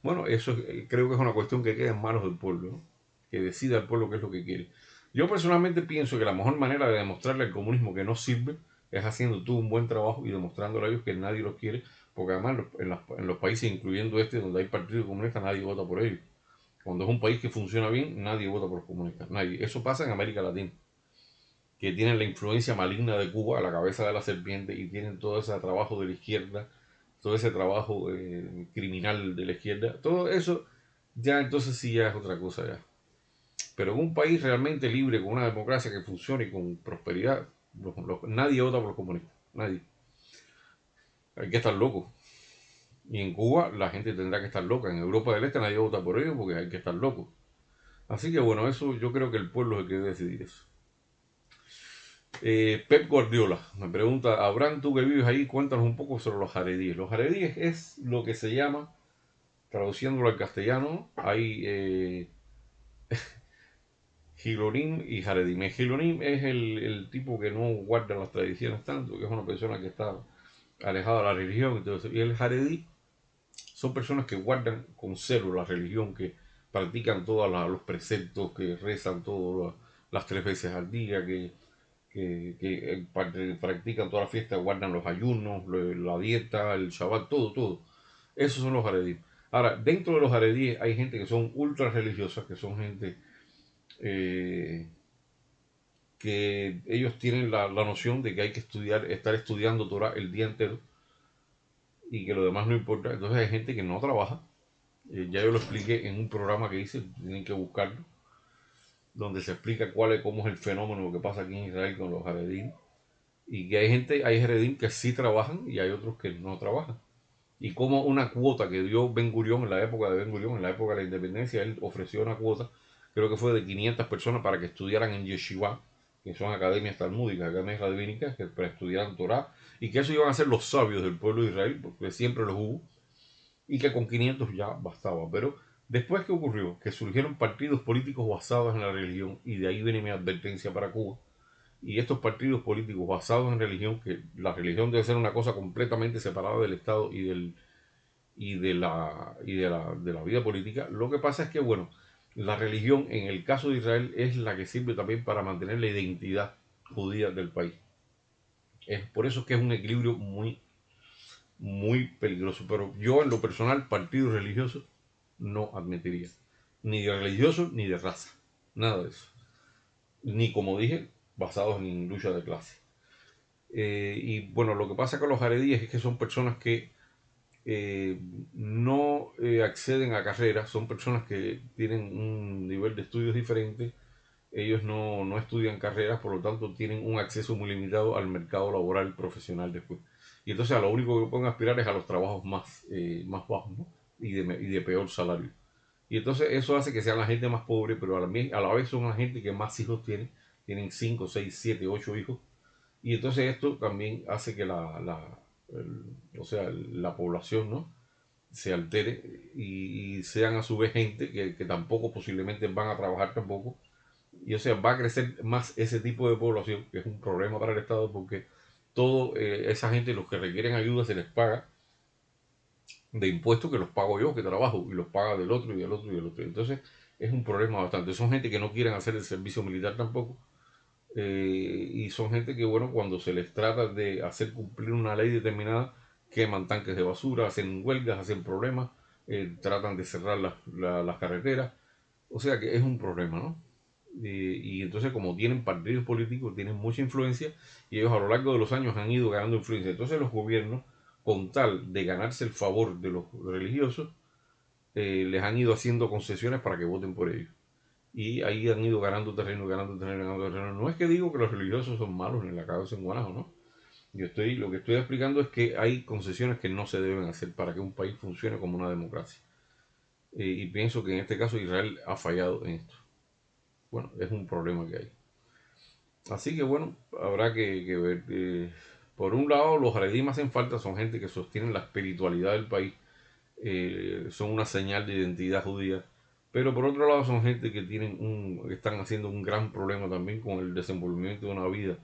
bueno, eso creo que es una cuestión que queda en manos del pueblo, ¿no? Que decida el pueblo qué es lo que quiere. Yo personalmente pienso que la mejor manera de demostrarle al comunismo que no sirve es haciendo tú un buen trabajo y demostrándole a ellos que nadie los quiere, porque además en los países, incluyendo este, donde hay partidos comunistas, nadie vota por ellos. Cuando es un país que funciona bien, nadie vota por los comunistas. Nadie. Eso pasa en América Latina, que tienen la influencia maligna de Cuba a la cabeza de la serpiente y tienen todo ese trabajo de la izquierda, todo ese trabajo criminal de la izquierda. Todo eso ya entonces sí ya es otra cosa ya. Pero en un país realmente libre, con una democracia que funcione y con prosperidad, nadie vota por los comunistas. Nadie. Hay que estar loco. Y en Cuba la gente tendrá que estar loca. En Europa del Este nadie vota por ellos porque hay que estar loco. Así que bueno, eso yo creo que el pueblo es el que debe decidir eso. Pep Guardiola me pregunta, Abraham, tú que vives ahí, cuéntanos un poco sobre los jaredíes. Los jaredíes es lo que se llama, traduciéndolo al castellano, hay Gilonim y Haredim. El Gilonim es el tipo que no guarda las tradiciones tanto, que es una persona que está alejada de la religión y todo eso. Y el Haredí son personas que guardan con celo la religión, que practican todos los preceptos, que rezan todas las 3 veces al día, que practican toda la fiesta, guardan los ayunos, la dieta, el Shabbat, todo. Esos son los haredíes. Ahora, dentro de los haredíes hay gente que son ultra religiosas, que son gente eh, que ellos tienen la noción de que hay que estar estudiando Torah el día entero y que lo demás no importa. Entonces hay gente que no trabaja. Ya yo lo expliqué en un programa que hice, tienen que buscarlo, donde se explica cómo es el fenómeno que pasa aquí en Israel con los haredíes. Y que hay Haredim que sí trabajan y hay otros que no trabajan. Y como una cuota que dio Ben Gurión en la época de Ben Gurión, en la época de la independencia, él ofreció una cuota, creo que fue de 500 personas para que estudiaran en Yeshiva, que son academias talmúdicas, academias rabínicas, que para estudiar Torah, y que eso iban a ser los sabios del pueblo de Israel, porque siempre los hubo, y que con 500 ya bastaba. Pero después, ¿qué ocurrió? Que surgieron partidos políticos basados en la religión, y de ahí viene mi advertencia para Cuba. Y estos partidos políticos basados en religión, que la religión debe ser una cosa completamente separada del Estado de la vida política. Lo que pasa es que, bueno, la religión en el caso de Israel es la que sirve también para mantener la identidad judía del país. Es por eso que es un equilibrio muy peligroso. Pero yo en lo personal, partidos religiosos no admitiría. Ni de religioso ni de raza. Nada de eso. Ni como dije, basados en lucha de clase. Y bueno, lo que pasa con los jaredíes es que son personas que no acceden a carreras, son personas que tienen un nivel de estudios diferente, ellos no estudian carreras, por lo tanto tienen un acceso muy limitado al mercado laboral profesional después. Y entonces a lo único que pueden aspirar es a los trabajos más bajos, ¿no? Y de peor salario. Y entonces eso hace que sean la gente más pobre, pero a la vez son la gente que más hijos tienen 5 6 7 8 hijos. Y entonces esto también hace que o sea, la población, ¿no?, se altere y sean a su vez gente que tampoco posiblemente van a trabajar tampoco. Y o sea, va a crecer más ese tipo de población, que es un problema para el Estado porque toda esa gente, los que requieren ayuda, se les paga de impuestos que los pago yo, que trabajo, y los paga del otro y del otro y del otro. Entonces es un problema bastante. Son gente que no quieren hacer el servicio militar tampoco. Y son gente que, bueno, cuando se les trata de hacer cumplir una ley determinada, queman tanques de basura, hacen huelgas, hacen problemas, tratan de cerrar las carreteras. O sea que es un problema, ¿no? Y entonces como tienen partidos políticos, tienen mucha influencia y ellos a lo largo de los años han ido ganando influencia. Entonces los gobiernos, con tal de ganarse el favor de los religiosos, les han ido haciendo concesiones para que voten por ellos. Y ahí han ido ganando terreno, ganando terreno, ganando terreno. No es que digo que los religiosos son malos en la cabeza en Guanajo, ¿no? Lo que estoy explicando es que hay concesiones que no se deben hacer para que un país funcione como una democracia. Y pienso que en este caso Israel ha fallado en esto. Bueno, es un problema que hay. Así que bueno, habrá que ver. Por un lado, los jaredí hacen falta, son gente que sostienen la espiritualidad del país, son una señal de identidad judía. Pero por otro lado son gente que están haciendo un gran problema también con el desenvolvimiento de una vida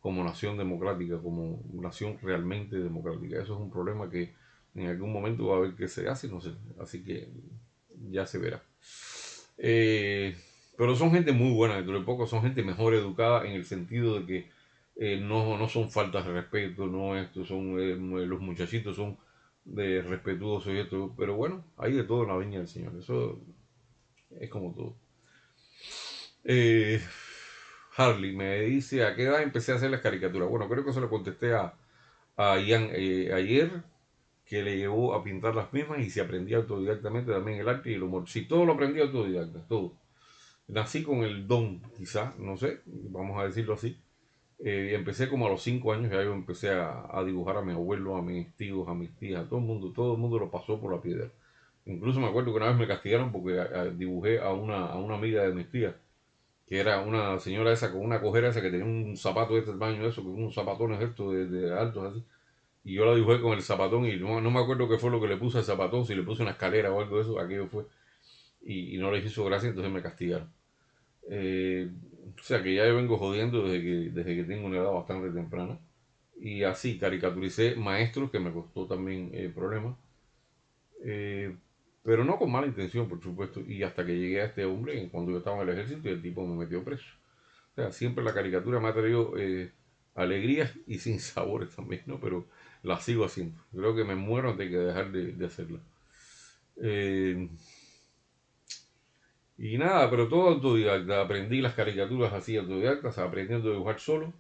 como nación democrática, como nación realmente democrática. Eso es un problema que en algún momento va a haber que se hace, no sé. Así que ya se verá. Eh, pero son gente muy buena, dentro de poco son gente mejor educada en el sentido de que no son faltas de respeto, no estos son los muchachitos son de respetuosos y esto, pero bueno, hay de todo en la viña del Señor, eso es como todo. Eh, Harley me dice, ¿a qué edad empecé a hacer las caricaturas? Bueno, creo que se lo contesté a Ian ayer, que le llevó a pintar las mismas y se aprendía autodidactamente también el arte y el humor. Sí, todo lo aprendí autodidacta, todo. Nací con el don, quizás, no sé, vamos a decirlo así. Empecé como a los 5 años, ya yo empecé a dibujar a mi abuelo, a mis tíos, a mis tías, a todo el mundo lo pasó por la piedra. Incluso me acuerdo que una vez me castigaron porque dibujé a una amiga de mis tías, que era una señora esa con una cojera esa que tenía un zapato de este tamaño, eso, con unos zapatones estos de altos así. Y yo la dibujé con el zapatón y no me acuerdo qué fue lo que le puse al zapatón, si le puse una escalera o algo de eso, aquello fue. Y no les hizo gracia, entonces me castigaron. O sea que ya yo vengo jodiendo desde que tengo una edad bastante temprana. Y así caricaturicé maestros que me costó también problemas. Eh, pero no con mala intención, por supuesto. Y hasta que llegué a este hombre, cuando yo estaba en el ejército, y el tipo me metió preso. O sea, siempre la caricatura me ha traído alegrías y sin sabores también, ¿no? Pero la sigo haciendo. Creo que me muero antes de dejar de hacerla. Eh, Y nada, pero todo autodidacta. Aprendí las caricaturas así autodidactas, aprendiendo a dibujar solo.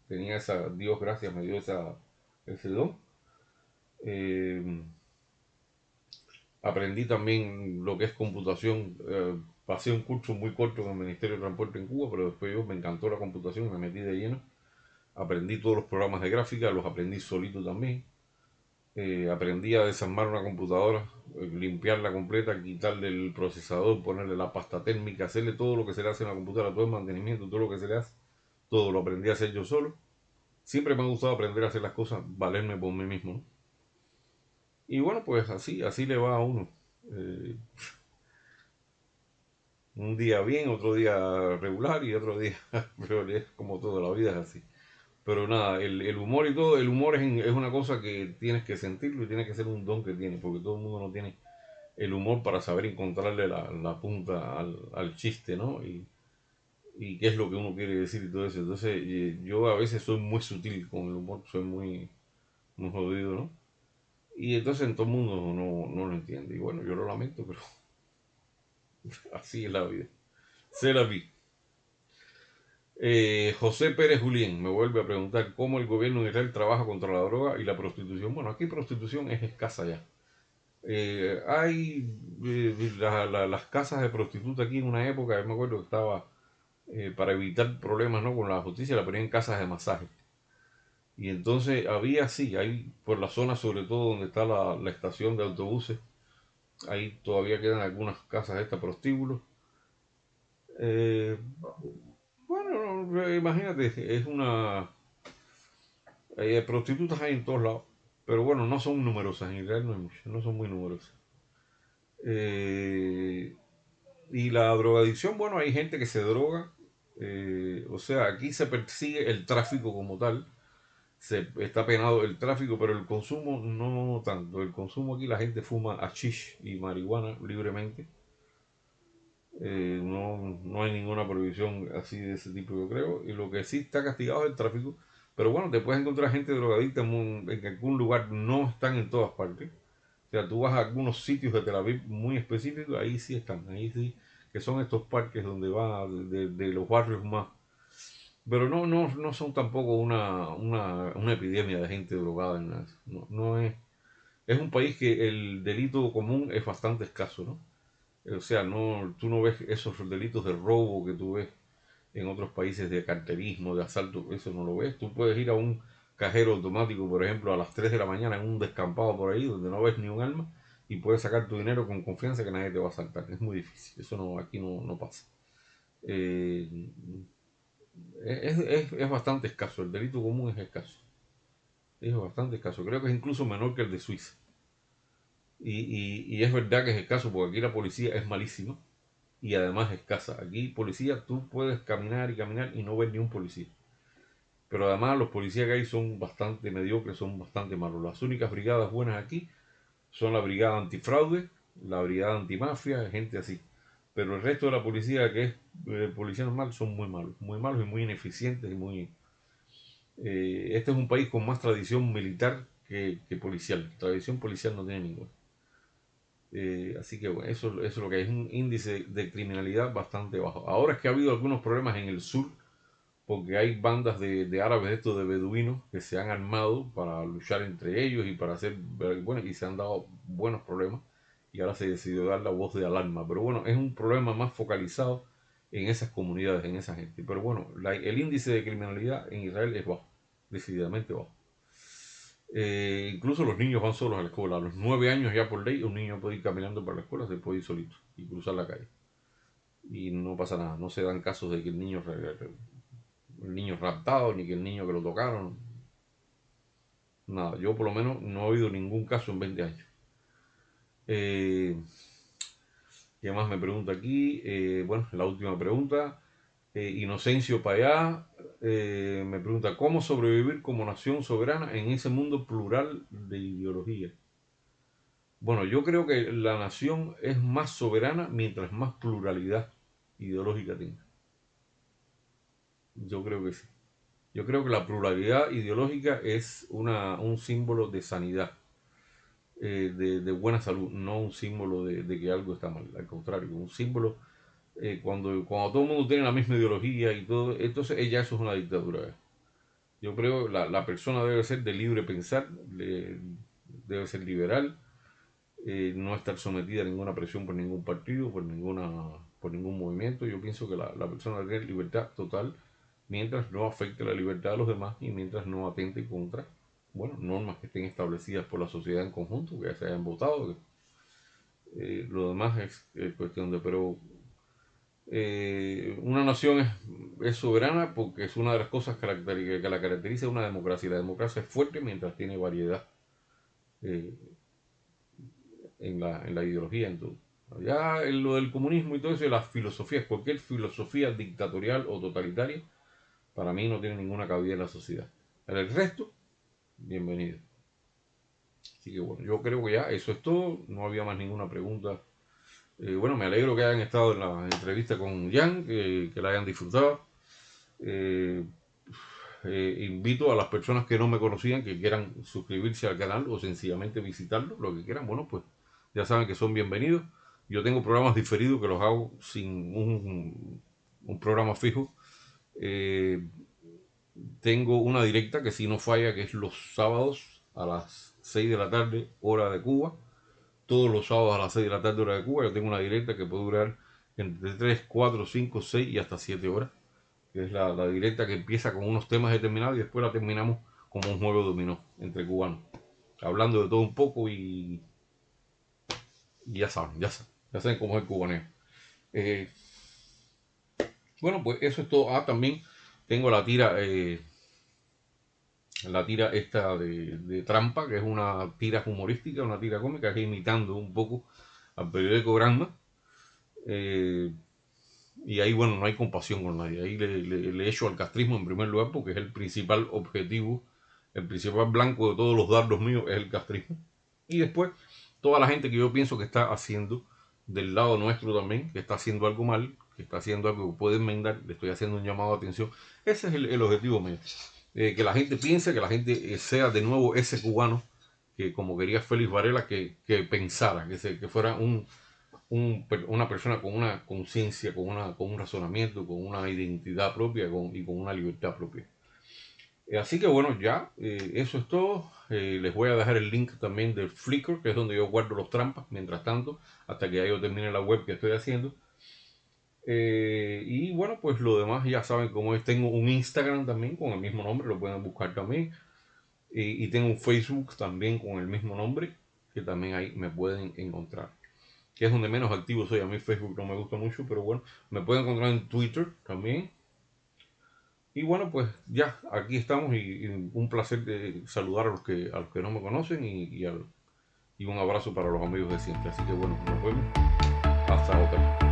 Tenía Dios gracias, me dio ese don. Eh, Aprendí también lo que es computación. Pasé un curso muy corto en el Ministerio de Transporte en Cuba, pero después me encantó la computación y me metí de lleno. Aprendí todos los programas de gráfica, los aprendí solito también. Aprendí a desarmar una computadora, limpiarla completa, quitarle el procesador, ponerle la pasta térmica, hacerle todo lo que se le hace a una computadora, todo el mantenimiento, todo lo que se le hace. todo lo aprendí a hacer yo solo. Siempre me ha gustado aprender a hacer las cosas, valerme por mí mismo, ¿no? Y bueno, pues así le va a uno. Eh, un día bien, otro día regular y otro día, pero es como toda la vida es así. Pero nada, el humor y todo, el humor es una cosa que tienes que sentirlo y tienes que ser un don que tienes, porque todo el mundo no tiene el humor para saber encontrarle la punta al chiste, ¿no? Y qué es lo que uno quiere decir y todo eso. Entonces, yo a veces soy muy sutil con el humor, soy muy jodido, ¿no? Y entonces en todo el mundo no lo entiende. Y bueno, yo lo lamento, pero así es la vida. Se la vi. José Pérez Julián me vuelve a preguntar cómo el gobierno de Israel trabaja contra la droga y la prostitución. Bueno, aquí prostitución es escasa ya. Hay las casas de prostituta aquí en una época, yo me acuerdo que estaba, para evitar problemas, ¿no?, con la justicia, la ponían en casas de masaje. Y entonces había, sí, hay por la zona, sobre todo donde está la estación de autobuses, ahí todavía quedan algunas casas de estas prostíbulos. Eh, bueno, imagínate, es una... prostitutas hay en todos lados, pero bueno, no son numerosas, en realidad no hay muchas, no son muy numerosas. Eh, y la drogadicción, bueno, hay gente que se droga, o sea, aquí se persigue el tráfico como tal, está penado el tráfico, pero el consumo no tanto. El consumo aquí la gente fuma hashish y marihuana libremente. No hay ninguna prohibición así de ese tipo, yo creo. Y lo que sí está castigado es el tráfico. Pero bueno, te puedes encontrar gente drogadicta en algún lugar, no están en todas partes. O sea, tú vas a algunos sitios de Tel Aviv muy específicos, ahí sí están, ahí sí, que son estos parques donde va de los barrios más. Pero no son tampoco una epidemia de gente drogada en las, no es un país que el delito común es bastante escaso, ¿no? O sea, tú no ves esos delitos de robo que tú ves en otros países, de carterismo, de asalto, eso no lo ves. Tú puedes ir a un cajero automático, por ejemplo, a las 3 de la mañana en un descampado por ahí donde no ves ni un alma y puedes sacar tu dinero con confianza que nadie te va a asaltar. Es muy difícil, eso no, aquí no pasa. Eh, es bastante escaso, el delito común es escaso. Es bastante escaso, creo que es incluso menor que el de Suiza. Y es verdad que es escaso porque aquí la policía es malísima y además es escasa. Aquí policía tú puedes caminar y caminar y no ver ni un policía. Pero además los policías que hay son bastante mediocres, son bastante malos. Las únicas brigadas buenas aquí son la brigada antifraude, la brigada antimafia, gente así. Pero el resto de la policía, que es policía normal, son muy malos y muy ineficientes y muy... este es un país con más tradición militar que policial. Tradición policial no tiene ninguna. Así que bueno, eso es lo que hay, es un índice de criminalidad bastante bajo. Ahora es que ha habido algunos problemas en el sur, porque hay bandas de árabes, estos de beduinos, que se han armado para luchar entre ellos y para hacer, bueno, y se han dado buenos problemas, y ahora se decidió dar la voz de alarma. Pero bueno, es un problema más focalizado en esas comunidades, en esa gente. Pero bueno, el índice de criminalidad en Israel es bajo, decididamente bajo. Incluso los niños van solos a la escuela. A los 9 años ya por ley un niño puede ir caminando para la escuela, se puede ir solito y cruzar la calle. Y no pasa nada, no se dan casos de que el niño raptado, ni que el niño que lo tocaron. Nada, yo por lo menos no he oído ningún caso en 20 años. Eh, ¿Qué más me pregunta aquí? Bueno, la última pregunta. Inocencio Payá me pregunta, ¿cómo sobrevivir como nación soberana en ese mundo plural de ideología? Bueno, yo creo que la nación es más soberana mientras más pluralidad ideológica tenga. Yo creo que sí. Yo creo que la pluralidad ideológica es un símbolo de sanidad, de buena salud, no un símbolo de que algo está mal. Al contrario, un símbolo, cuando todo el mundo tiene la misma ideología y todo, entonces ya eso es una dictadura. Yo creo que la persona debe ser de libre pensar, debe ser liberal, no estar sometida a ninguna presión por ningún partido, por ningún movimiento. Yo pienso que la persona debe tener libertad total mientras no afecte la libertad de los demás y mientras no atente contra, bueno, normas que estén establecidas por la sociedad en conjunto, que ya se hayan votado. Lo demás es cuestión de, pero una nación es soberana porque es una de las cosas que la caracteriza una democracia. La democracia es fuerte mientras tiene variedad eh, en la ideología, en todo. Ya en lo del comunismo y todo eso, las filosofías, cualquier filosofía dictatorial o totalitaria, para mí no tiene ninguna cabida en la sociedad. En el resto, bienvenido. Así que bueno, yo creo que ya eso es todo. No había más ninguna pregunta. Bueno, me alegro que hayan estado en la entrevista con Jan, que la hayan disfrutado. Eh, invito a las personas que no me conocían, que quieran suscribirse al canal o sencillamente visitarlo, lo que quieran, bueno, pues ya saben que son bienvenidos. Yo tengo programas diferidos que los hago sin un programa fijo. Eh, Tengo una directa que si no falla, que es los sábados a las 6 de la tarde, hora de Cuba. Todos los sábados a las 6 de la tarde, hora de Cuba, yo tengo una directa que puede durar entre 3, 4, 5, 6 y hasta 7 horas. Que es la directa que empieza con unos temas determinados y después la terminamos como un juego de dominó entre cubanos. Hablando de todo un poco y ya saben, ya saben cómo es el cubaneo. Eh, bueno, pues eso es todo. También tengo la tira esta de Trampa, que es una tira humorística, una tira cómica, que es imitando un poco al periódico Granma. Y ahí, bueno, no hay compasión con nadie. Ahí le echo al castrismo en primer lugar, porque es el principal objetivo, el principal blanco de todos los dardos míos es el castrismo. Y después, toda la gente que yo pienso que está haciendo del lado nuestro también, que está haciendo algo mal, que está haciendo algo que puede enmendar, le estoy haciendo un llamado de atención. Ese es el objetivo mío. Que la gente piense, que la gente sea de nuevo ese cubano que, como quería Félix Varela, que pensara, que fuera una persona con una conciencia, con un razonamiento, con una identidad propia y con una libertad propia. Así que bueno, ya eso es todo. Les voy a dejar el link también del Flickr, que es donde yo guardo los trampas, mientras tanto, hasta que ya yo termine la web que estoy haciendo. Y bueno, pues lo demás ya saben cómo es. Tengo un Instagram también con el mismo nombre, lo pueden buscar también. Y tengo un Facebook también con el mismo nombre, que también ahí me pueden encontrar. Que es donde menos activo soy. A mí Facebook no me gusta mucho, pero bueno, me pueden encontrar en Twitter también. Y bueno, pues ya, aquí estamos y un placer de saludar a los que no me conocen y un abrazo para los amigos de siempre. Así que bueno, nos vemos. Hasta otra.